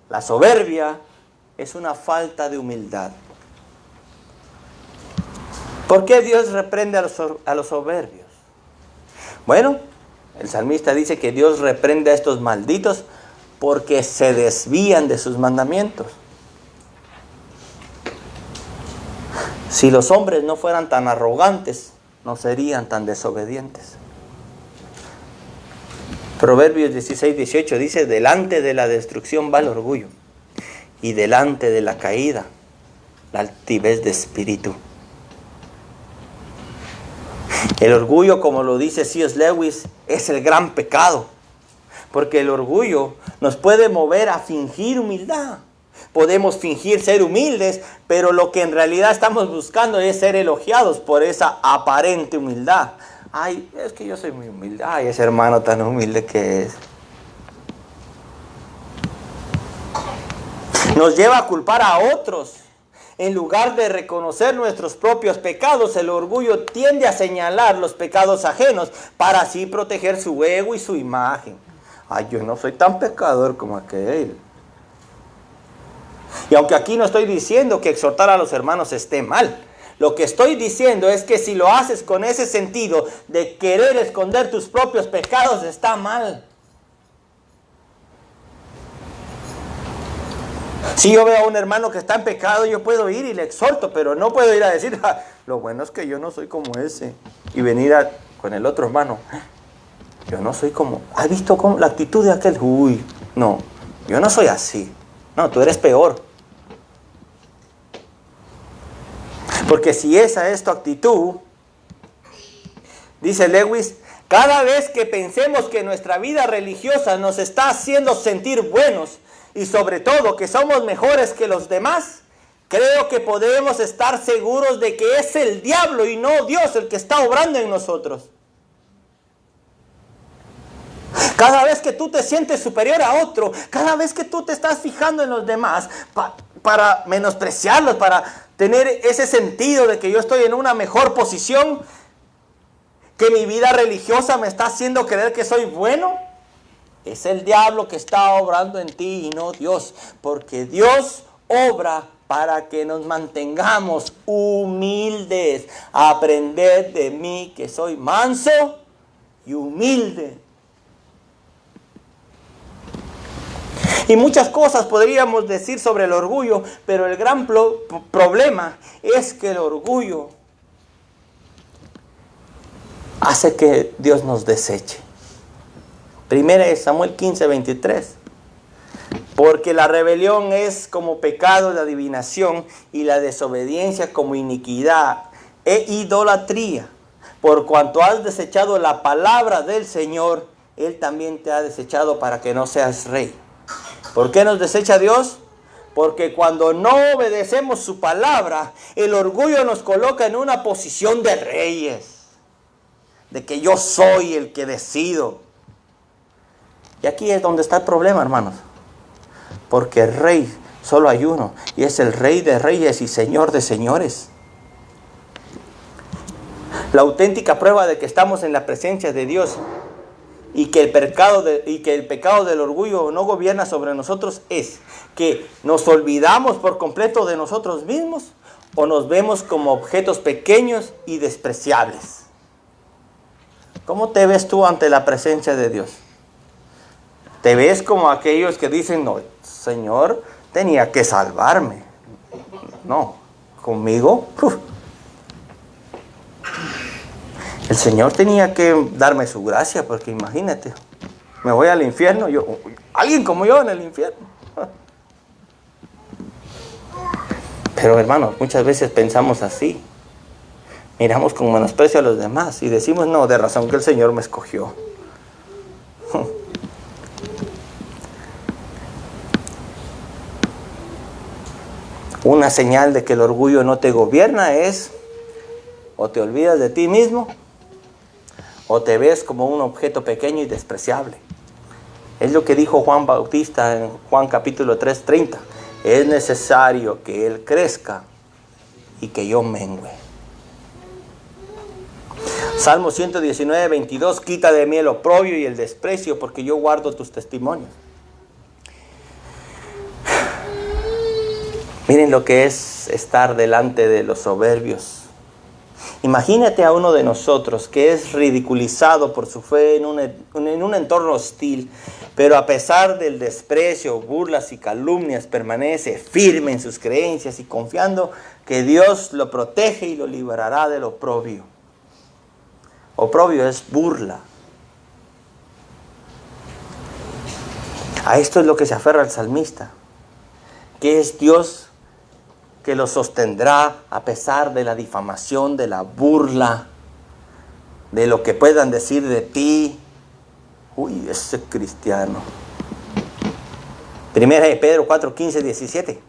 Speaker 1: La soberbia es una falta de humildad. ¿Por qué Dios reprende a los soberbios? Bueno, el salmista dice que Dios reprende a estos malditos porque se desvían de sus mandamientos. Si los hombres no fueran tan arrogantes, no serían tan desobedientes. Proverbios 16, 18 dice, delante de la destrucción va el orgullo y delante de la caída la altivez de espíritu. El orgullo, como lo dice C.S. Lewis, es el gran pecado. Porque el orgullo nos puede mover a fingir humildad. Podemos fingir ser humildes, pero lo que en realidad estamos buscando es ser elogiados por esa aparente humildad. Ay, es que yo soy muy humilde. Ay, ese hermano tan humilde que es. Nos lleva a culpar a otros. En lugar de reconocer nuestros propios pecados, el orgullo tiende a señalar los pecados ajenos para así proteger su ego y su imagen. Ay, yo no soy tan pecador como aquel. Y aunque aquí no estoy diciendo que exhortar a los hermanos esté mal, lo que estoy diciendo es que si lo haces con ese sentido de querer esconder tus propios pecados, está mal. Si yo veo a un hermano que está en pecado, yo puedo ir y le exhorto, pero no puedo ir a decir, lo bueno es que yo no soy como ese. Y venir con el otro hermano, yo no soy como, ¿has visto cómo, la actitud de aquel? Uy, no, yo no soy así. No, tú eres peor. Porque si esa es tu actitud, dice Lewis, cada vez que pensemos que nuestra vida religiosa nos está haciendo sentir buenos y sobre todo que somos mejores que los demás, creo que podemos estar seguros de que es el diablo y no Dios el que está obrando en nosotros. Cada vez que tú te sientes superior a otro, cada vez que tú te estás fijando en los demás para menospreciarlos, para tener ese sentido de que yo estoy en una mejor posición, que mi vida religiosa me está haciendo creer que soy bueno, es el diablo que está obrando en ti y no Dios, porque Dios obra para que nos mantengamos humildes. Aprended de mí que soy manso y humilde. Y muchas cosas podríamos decir sobre el orgullo, pero el gran problema es que el orgullo hace que Dios nos deseche. Primera es Samuel 15:23. Porque la rebelión es como pecado de adivinación y la desobediencia como iniquidad e idolatría. Por cuanto has desechado la palabra del Señor, Él también te ha desechado para que no seas rey. ¿Por qué nos desecha Dios? Porque cuando no obedecemos su palabra, el orgullo nos coloca en una posición de reyes. De que yo soy el que decido. Y aquí es donde está el problema, hermanos. Porque el rey solo hay uno. Y es el Rey de reyes y Señor de señores. La auténtica prueba de que estamos en la presencia de Dios y que el pecado del orgullo no gobierna sobre nosotros es que nos olvidamos por completo de nosotros mismos o nos vemos como objetos pequeños y despreciables. ¿Cómo te ves tú ante la presencia de Dios? ¿Te ves como aquellos que dicen, no, Señor tenía que salvarme? No, conmigo, el Señor tenía que darme su gracia, porque imagínate, me voy al infierno, alguien como yo en el infierno. Pero hermanos, muchas veces pensamos así. Miramos con menosprecio a los demás y decimos, no, de razón que el Señor me escogió. Una señal de que el orgullo no te gobierna es o te olvidas de ti mismo o te ves como un objeto pequeño y despreciable. Es lo que dijo Juan Bautista en Juan capítulo 3:30. Es necesario que Él crezca y que yo mengüe. Salmo 119:22. Quita de mí el oprobio y el desprecio, porque yo guardo tus testimonios. Miren lo que es estar delante de los soberbios. Imagínate a uno de nosotros que es ridiculizado por su fe en un entorno hostil, pero a pesar del desprecio, burlas y calumnias, permanece firme en sus creencias y confiando que Dios lo protege y lo librará del oprobio. Oprobio es burla. A esto es lo que se aferra el salmista, que es Dios que lo sostendrá a pesar de la difamación, de la burla, de lo que puedan decir de ti. Uy, ese cristiano. Primera de Pedro 4, 15, 17.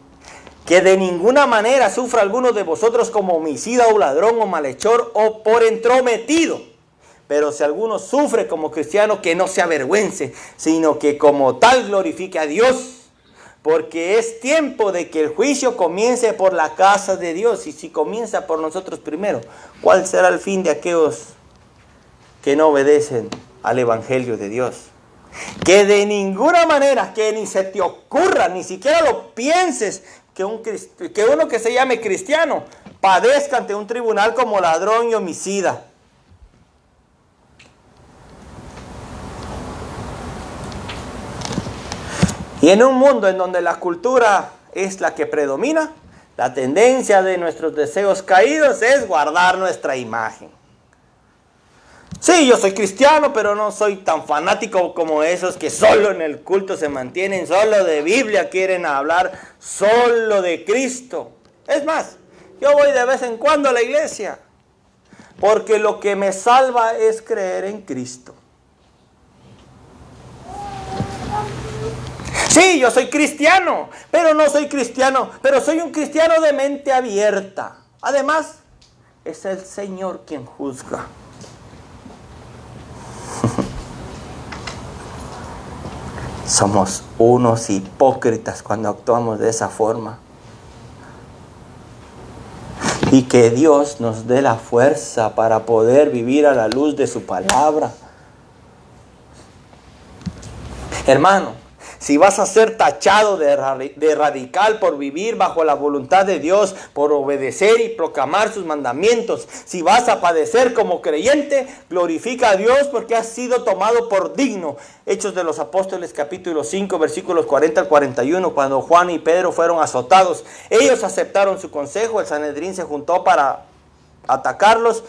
Speaker 1: Que de ninguna manera sufra alguno de vosotros como homicida o ladrón o malhechor o por entrometido. Pero si alguno sufre como cristiano, que no se avergüence, sino que como tal glorifique a Dios. Porque es tiempo de que el juicio comience por la casa de Dios. Y si comienza por nosotros primero, ¿cuál será el fin de aquellos que no obedecen al Evangelio de Dios? Que de ninguna manera, que ni se te ocurra, ni siquiera lo pienses, que uno que se llame cristiano padezca ante un tribunal como ladrón y homicida. Y en un mundo en donde la cultura es la que predomina, la tendencia de nuestros deseos caídos es guardar nuestra imagen. Sí, yo soy cristiano, pero no soy tan fanático como esos que solo en el culto se mantienen, solo de Biblia quieren hablar, solo de Cristo. Es más, yo voy de vez en cuando a la iglesia, porque lo que me salva es creer en Cristo. Sí, yo soy cristiano, pero no soy cristiano, pero soy un cristiano de mente abierta. Además, es el Señor quien juzga. Somos unos hipócritas cuando actuamos de esa forma. Y que Dios nos dé la fuerza para poder vivir a la luz de su palabra. Hermano, si vas a ser tachado de radical por vivir bajo la voluntad de Dios, por obedecer y proclamar sus mandamientos, si vas a padecer como creyente, glorifica a Dios porque has sido tomado por digno. Hechos de los Apóstoles capítulo 5 versículos 40 al 41, cuando Juan y Pedro fueron azotados, ellos aceptaron su consejo, el Sanedrín se juntó para atacarlos.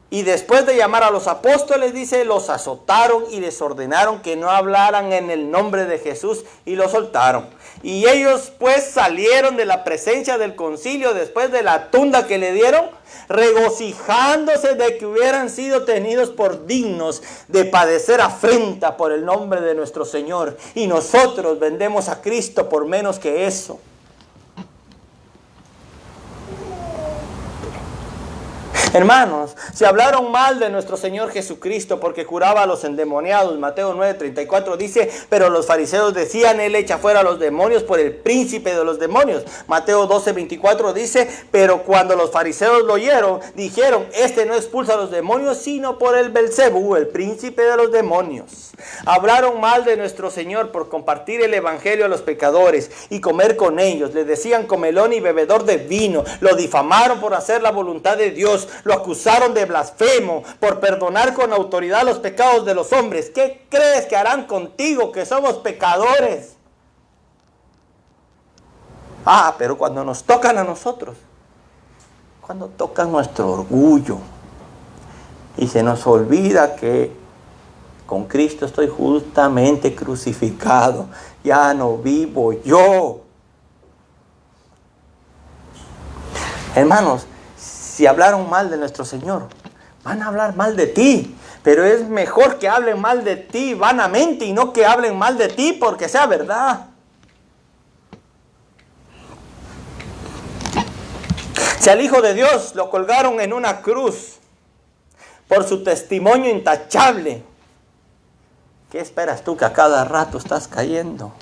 Speaker 1: Y después de llamar a los apóstoles, dice, los azotaron y les ordenaron que no hablaran en el nombre de Jesús y los soltaron. Y ellos pues salieron de la presencia del concilio después de la tunda que le dieron, regocijándose de que hubieran sido tenidos por dignos de padecer afrenta por el nombre de nuestro Señor. Y nosotros vendemos a Cristo por menos que eso. Hermanos, si hablaron mal de nuestro Señor Jesucristo porque curaba a los endemoniados, Mateo 9:34 dice, pero los fariseos decían, Él echa fuera a los demonios por el príncipe de los demonios. Mateo 12:24 dice, pero cuando los fariseos lo oyeron, dijeron, este no expulsa a los demonios, sino por el Belcebú, el príncipe de los demonios. Hablaron mal de nuestro Señor por compartir el evangelio a los pecadores y comer con ellos. Le decían comelón y bebedor de vino. Lo difamaron por hacer la voluntad de Dios. Lo acusaron de blasfemo por perdonar con autoridad los pecados de los hombres. ¿Qué crees que harán contigo que somos pecadores? Pero cuando nos tocan a nosotros, cuando tocan nuestro orgullo y se nos olvida que con Cristo estoy justamente crucificado, ya no vivo yo. Hermanos, si hablaron mal de nuestro Señor, van a hablar mal de ti. Pero es mejor que hablen mal de ti vanamente y no que hablen mal de ti porque sea verdad. Si al Hijo de Dios lo colgaron en una cruz por su testimonio intachable, ¿qué esperas tú que a cada rato estás cayendo?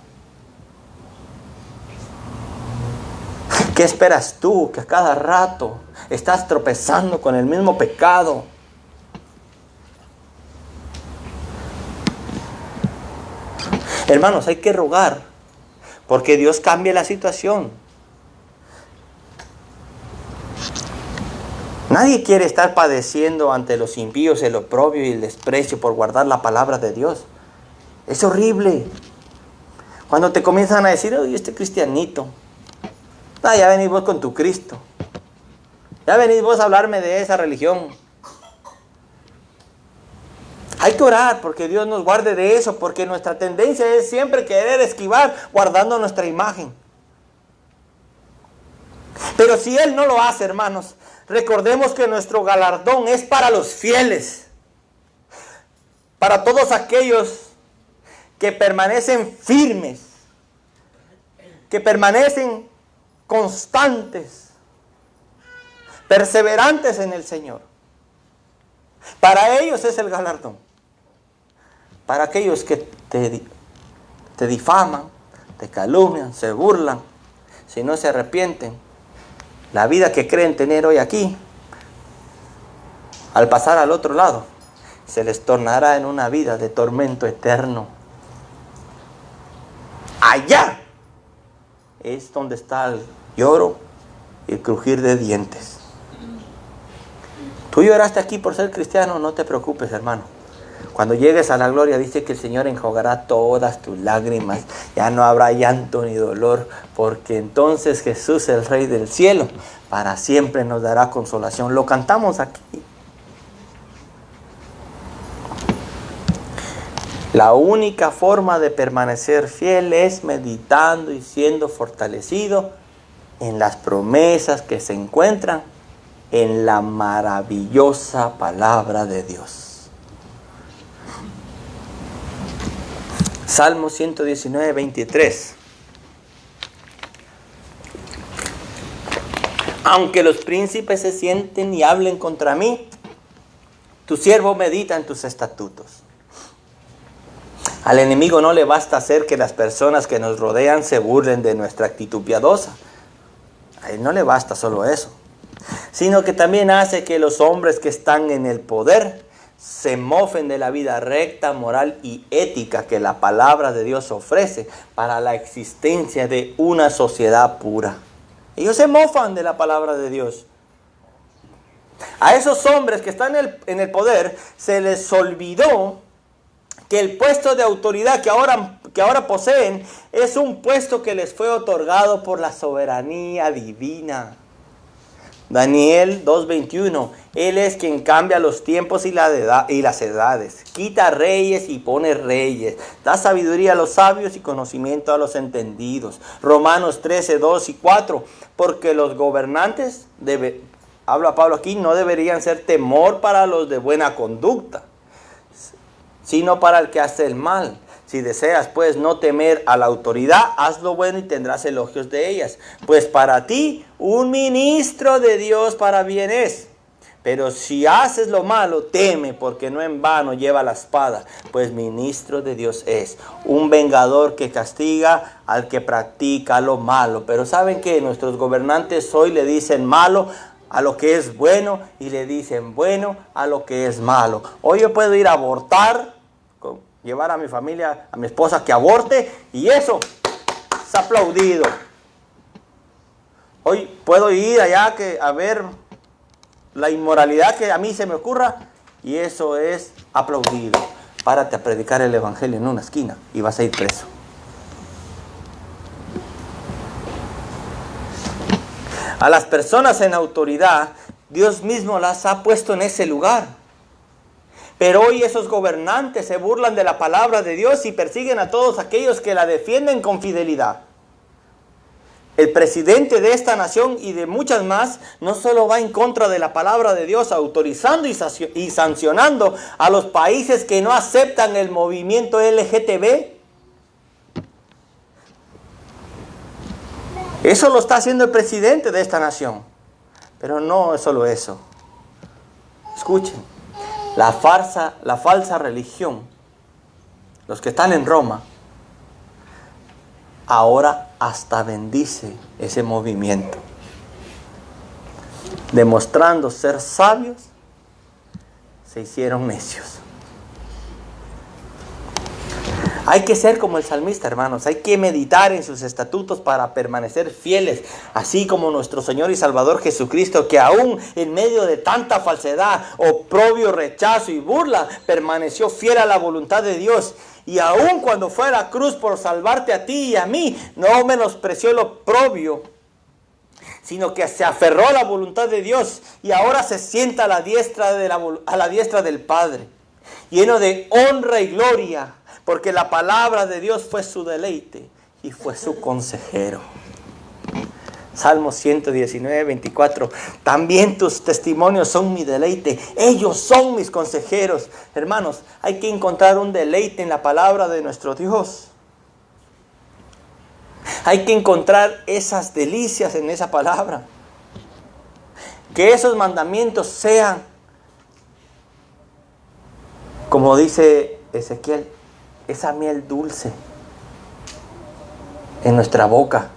Speaker 1: ¿Qué esperas tú que a cada rato estás tropezando con el mismo pecado? Hermanos, hay que rogar porque Dios cambie la situación. Nadie quiere estar padeciendo ante los impíos el oprobio y el desprecio por guardar la palabra de Dios. Es horrible. Cuando te comienzan a decir, oye, este cristianito. Ya venís vos con tu Cristo. Ya venís vos a hablarme de esa religión. Hay que orar porque Dios nos guarde de eso, porque nuestra tendencia es siempre querer esquivar guardando nuestra imagen. Pero si Él no lo hace, hermanos, recordemos que nuestro galardón es para los fieles. para todos aquellos que permanecen firmes, que permanecen constantes, perseverantes en el Señor. Para ellos es el galardón. Para aquellos que te difaman, te calumnian, se burlan, si no se arrepienten, la vida que creen tener hoy aquí, al pasar al otro lado, se les tornará en una vida de tormento eterno. Allá es donde está el lloro y el crujir de dientes. Tú lloraste aquí por ser cristiano, no te preocupes, hermano. Cuando llegues a la gloria, dice que el Señor enjugará todas tus lágrimas. Ya no habrá llanto ni dolor, porque entonces Jesús, el Rey del cielo, para siempre nos dará consolación. Lo cantamos aquí. La única forma de permanecer fiel es meditando y siendo fortalecido en las promesas que se encuentran en la maravillosa palabra de Dios. Salmo 119, 23. Aunque los príncipes se sienten y hablen contra mí, tu siervo medita en tus estatutos. Al enemigo no le basta hacer que las personas que nos rodean se burlen de nuestra actitud piadosa. A él no le basta solo eso, sino que también hace que los hombres que están en el poder se mofen de la vida recta, moral y ética que la palabra de Dios ofrece para la existencia de una sociedad pura. Ellos se mofan de la palabra de Dios. A esos hombres que están en el poder se les olvidó que el puesto de autoridad que ahora poseen es un puesto que les fue otorgado por la soberanía divina. Daniel 2:21, Él es quien cambia los tiempos y las edades, quita reyes y pone reyes, da sabiduría a los sabios y conocimiento a los entendidos. Romanos 13:2 y 4, porque los gobernantes, habla Pablo aquí, no deberían ser temor para los de buena conducta, sino para el que hace el mal. Si deseas, pues, no temer a la autoridad, haz lo bueno y tendrás elogios de ellas. Pues para ti, un ministro de Dios para bien es. Pero si haces lo malo, teme, porque no en vano lleva la espada, pues ministro de Dios es. Un vengador que castiga al que practica lo malo. Pero ¿saben qué? Nuestros gobernantes hoy le dicen malo a lo que es bueno y le dicen bueno a lo que es malo. Hoy yo puedo ir a abortar, llevar a mi familia, a mi esposa que aborte, y eso es aplaudido. Hoy puedo ir allá a ver la inmoralidad que a mí se me ocurra, y eso es aplaudido. Párate a predicar el evangelio en una esquina y vas a ir preso. A las personas en autoridad, Dios mismo las ha puesto en ese lugar. Pero hoy esos gobernantes se burlan de la palabra de Dios y persiguen a todos aquellos que la defienden con fidelidad. El presidente de esta nación y de muchas más no solo va en contra de la palabra de Dios, autorizando y sancionando a los países que no aceptan el movimiento LGTB. Eso lo está haciendo el presidente de esta nación. Pero no es solo eso. Escuchen. La falsa religión, los que están en Roma, ahora hasta bendice ese movimiento. Demostrando ser sabios, se hicieron necios. Hay que ser como el salmista, hermanos. Hay que meditar en sus estatutos para permanecer fieles. Así como nuestro Señor y Salvador Jesucristo, que aún en medio de tanta falsedad, oprobio, rechazo y burla, permaneció fiel a la voluntad de Dios. Y aún cuando fue a la cruz por salvarte a ti y a mí, no menospreció el oprobio, sino que se aferró a la voluntad de Dios. Y ahora se sienta a la diestra del Padre, lleno de honra y gloria, porque la palabra de Dios fue su deleite y fue su consejero. Salmo 119, 24. También tus testimonios son mi deleite. Ellos son mis consejeros. Hermanos, hay que encontrar un deleite en la palabra de nuestro Dios. Hay que encontrar esas delicias en esa palabra. Que esos mandamientos sean, como dice Ezequiel, esa miel dulce en nuestra boca.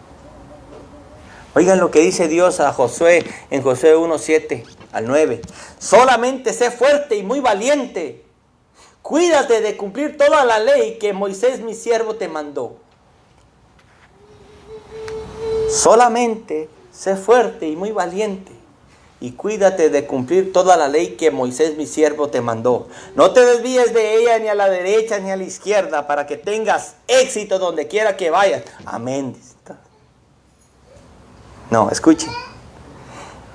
Speaker 1: Oigan lo que dice Dios a Josué en Josué 1, 7 al 9. Solamente sé fuerte y muy valiente. Cuídate de cumplir toda la ley que Moisés mi siervo te mandó. Solamente sé fuerte y muy valiente. Y cuídate de cumplir toda la ley que Moisés mi siervo te mandó. No te desvíes de ella ni a la derecha ni a la izquierda, para que tengas éxito donde quiera que vayas. Amén. No, escuchen.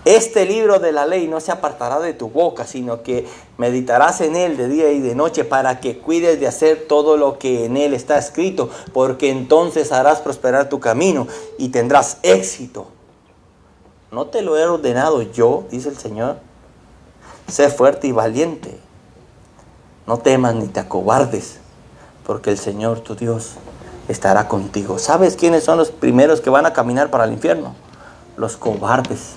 Speaker 1: Este libro de la ley no se apartará de tu boca, sino que meditarás en él de día y de noche, para que cuides de hacer todo lo que en él está escrito, porque entonces harás prosperar tu camino y tendrás éxito. ¿No te lo he ordenado yo?, dice el Señor. Sé fuerte y valiente. No temas ni te acobardes, porque el Señor tu Dios estará contigo. ¿Sabes quiénes son los primeros que van a caminar para el infierno? Los cobardes.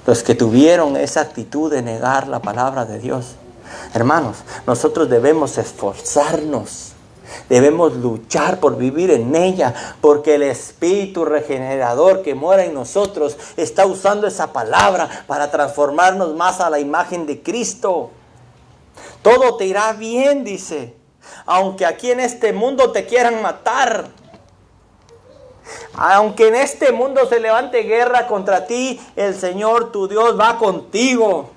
Speaker 1: Los que tuvieron esa actitud de negar la palabra de Dios. Hermanos, nosotros debemos esforzarnos. Debemos luchar por vivir en ella, porque el Espíritu regenerador que mora en nosotros está usando esa palabra para transformarnos más a la imagen de Cristo. Todo te irá bien, dice, aunque aquí en este mundo te quieran matar. Aunque en este mundo se levante guerra contra ti, el Señor tu Dios va contigo.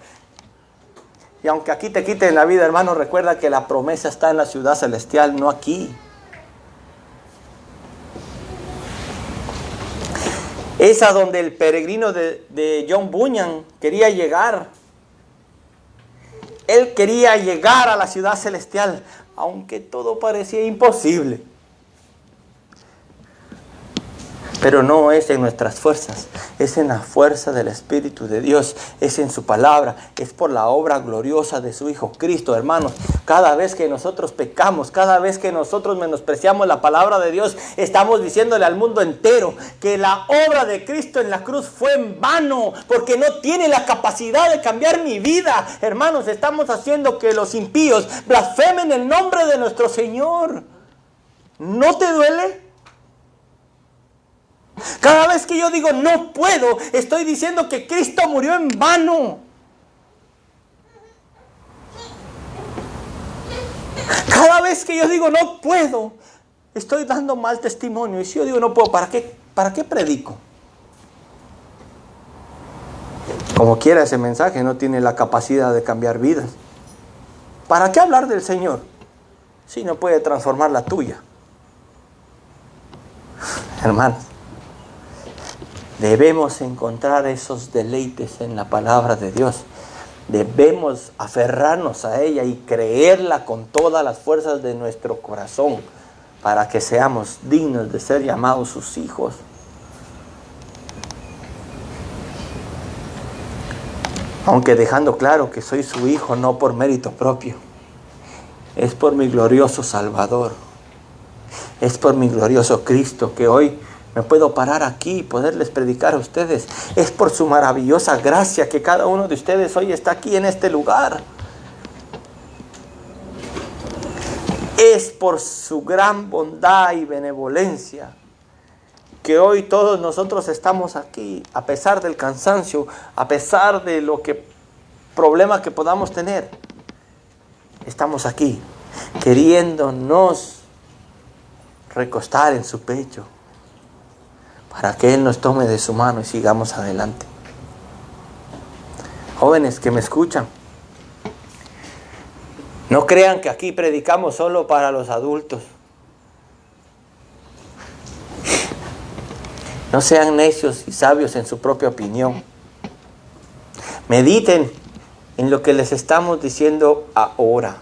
Speaker 1: Y aunque aquí te quiten la vida, hermano, recuerda que la promesa está en la ciudad celestial, no aquí. Es a donde el peregrino de John Bunyan quería llegar. Él quería llegar a la ciudad celestial, aunque todo parecía imposible. Pero no es en nuestras fuerzas, es en la fuerza del Espíritu de Dios, es en su palabra, es por la obra gloriosa de su Hijo Cristo, hermanos. Cada vez que nosotros pecamos, cada vez que nosotros menospreciamos la palabra de Dios, estamos diciéndole al mundo entero que la obra de Cristo en la cruz fue en vano, porque no tiene la capacidad de cambiar mi vida. Hermanos, estamos haciendo que los impíos blasfemen el nombre de nuestro Señor. ¿No te duele? Cada vez que yo digo no puedo, estoy diciendo que Cristo murió en vano. Cada vez que yo digo no puedo, estoy dando mal testimonio. Y si yo digo no puedo, ¿para qué predico? Como quiera, ese mensaje no tiene la capacidad de cambiar vidas. ¿Para qué hablar del Señor si no puede transformar la tuya? Hermanos, debemos encontrar esos deleites en la palabra de Dios. Debemos aferrarnos a ella y creerla con todas las fuerzas de nuestro corazón, para que seamos dignos de ser llamados sus hijos. Aunque dejando claro que soy su hijo no por mérito propio, es por mi glorioso Salvador, es por mi glorioso Cristo que hoy me puedo parar aquí y poderles predicar a ustedes. Es por su maravillosa gracia que cada uno de ustedes hoy está aquí en este lugar. Es por su gran bondad y benevolencia que hoy todos nosotros estamos aquí, a pesar del cansancio, a pesar de problema que podamos tener. Estamos aquí, queriéndonos recostar en su pecho, para que Él nos tome de su mano y sigamos adelante. Jóvenes que me escuchan, no crean que aquí predicamos solo para los adultos. No sean necios y sabios en su propia opinión. Mediten en lo que les estamos diciendo ahora,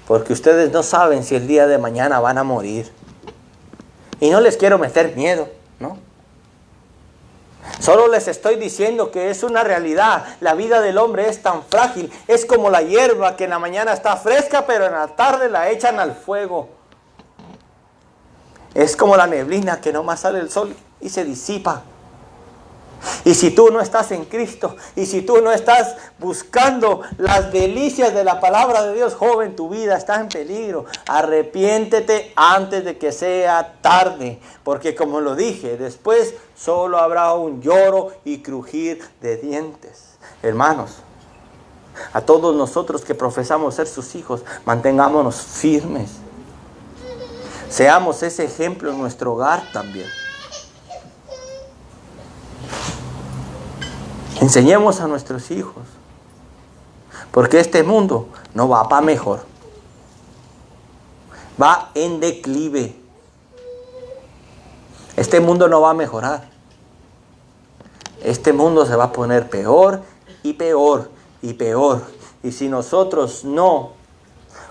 Speaker 1: porque ustedes no saben si el día de mañana van a morir. Y no les quiero meter miedo, ¿no? Solo les estoy diciendo que es una realidad. La vida del hombre es tan frágil. Es como la hierba que en la mañana está fresca, pero en la tarde la echan al fuego. Es como la neblina que nomás sale el sol y se disipa. Y si tú no estás en Cristo, y si tú no estás buscando las delicias de la palabra de Dios, joven, tu vida está en peligro. Arrepiéntete antes de que sea tarde, porque como lo dije, después solo habrá un lloro y crujir de dientes. Hermanos, a todos nosotros que profesamos ser sus hijos, mantengámonos firmes. Seamos ese ejemplo en nuestro hogar también. Enseñemos a nuestros hijos, porque este mundo no va para mejor, va en declive. Este mundo no va a mejorar. Este mundo se va a poner peor y peor y peor. Y si nosotros no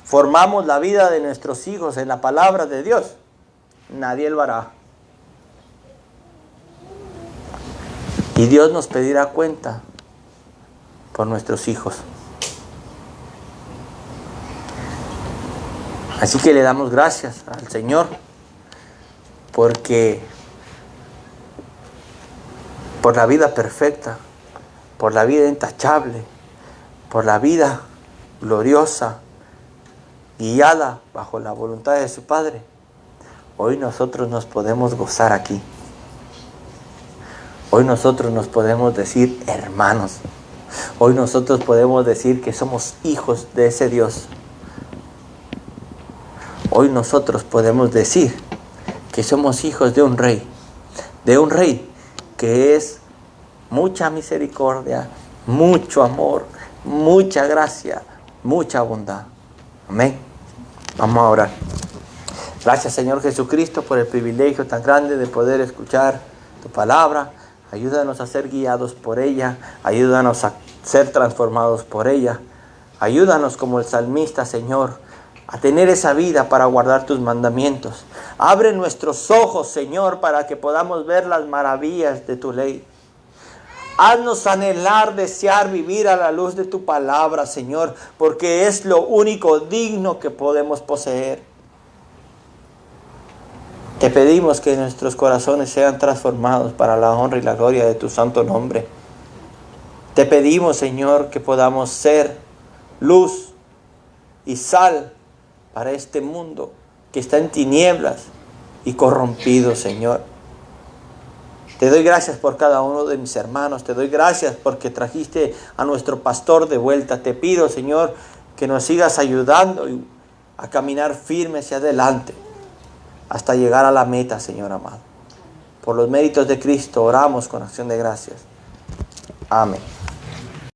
Speaker 1: formamos la vida de nuestros hijos en la palabra de Dios, nadie lo hará. Y Dios nos pedirá cuenta por nuestros hijos. Así que le damos gracias al Señor porque por la vida perfecta, por la vida intachable, por la vida gloriosa, guiada bajo la voluntad de su Padre, hoy nosotros nos podemos gozar aquí. Hoy nosotros nos podemos decir hermanos. Hoy nosotros podemos decir que somos hijos de ese Dios. Hoy nosotros podemos decir que somos hijos de un rey que es mucha misericordia, mucho amor, mucha gracia, mucha bondad. Amén. Vamos a orar. Gracias, Señor Jesucristo, por el privilegio tan grande de poder escuchar tu palabra. Ayúdanos a ser guiados por ella. Ayúdanos a ser transformados por ella. Ayúdanos como el salmista, Señor, a tener esa vida para guardar tus mandamientos. Abre nuestros ojos, Señor, para que podamos ver las maravillas de tu ley. Haznos anhelar, desear vivir a la luz de tu palabra, Señor, porque es lo único digno que podemos poseer. Te pedimos que nuestros corazones sean transformados para la honra y la gloria de tu santo nombre. Te pedimos, Señor, que podamos ser luz y sal para este mundo que está en tinieblas y corrompido, Señor. Te doy gracias por cada uno de mis hermanos. Te doy gracias porque trajiste a nuestro pastor de vuelta. Te pido, Señor, que nos sigas ayudando a caminar firmes hacia adelante hasta llegar a la meta, Señor amado. Por los méritos de Cristo oramos con acción de gracias. Amén.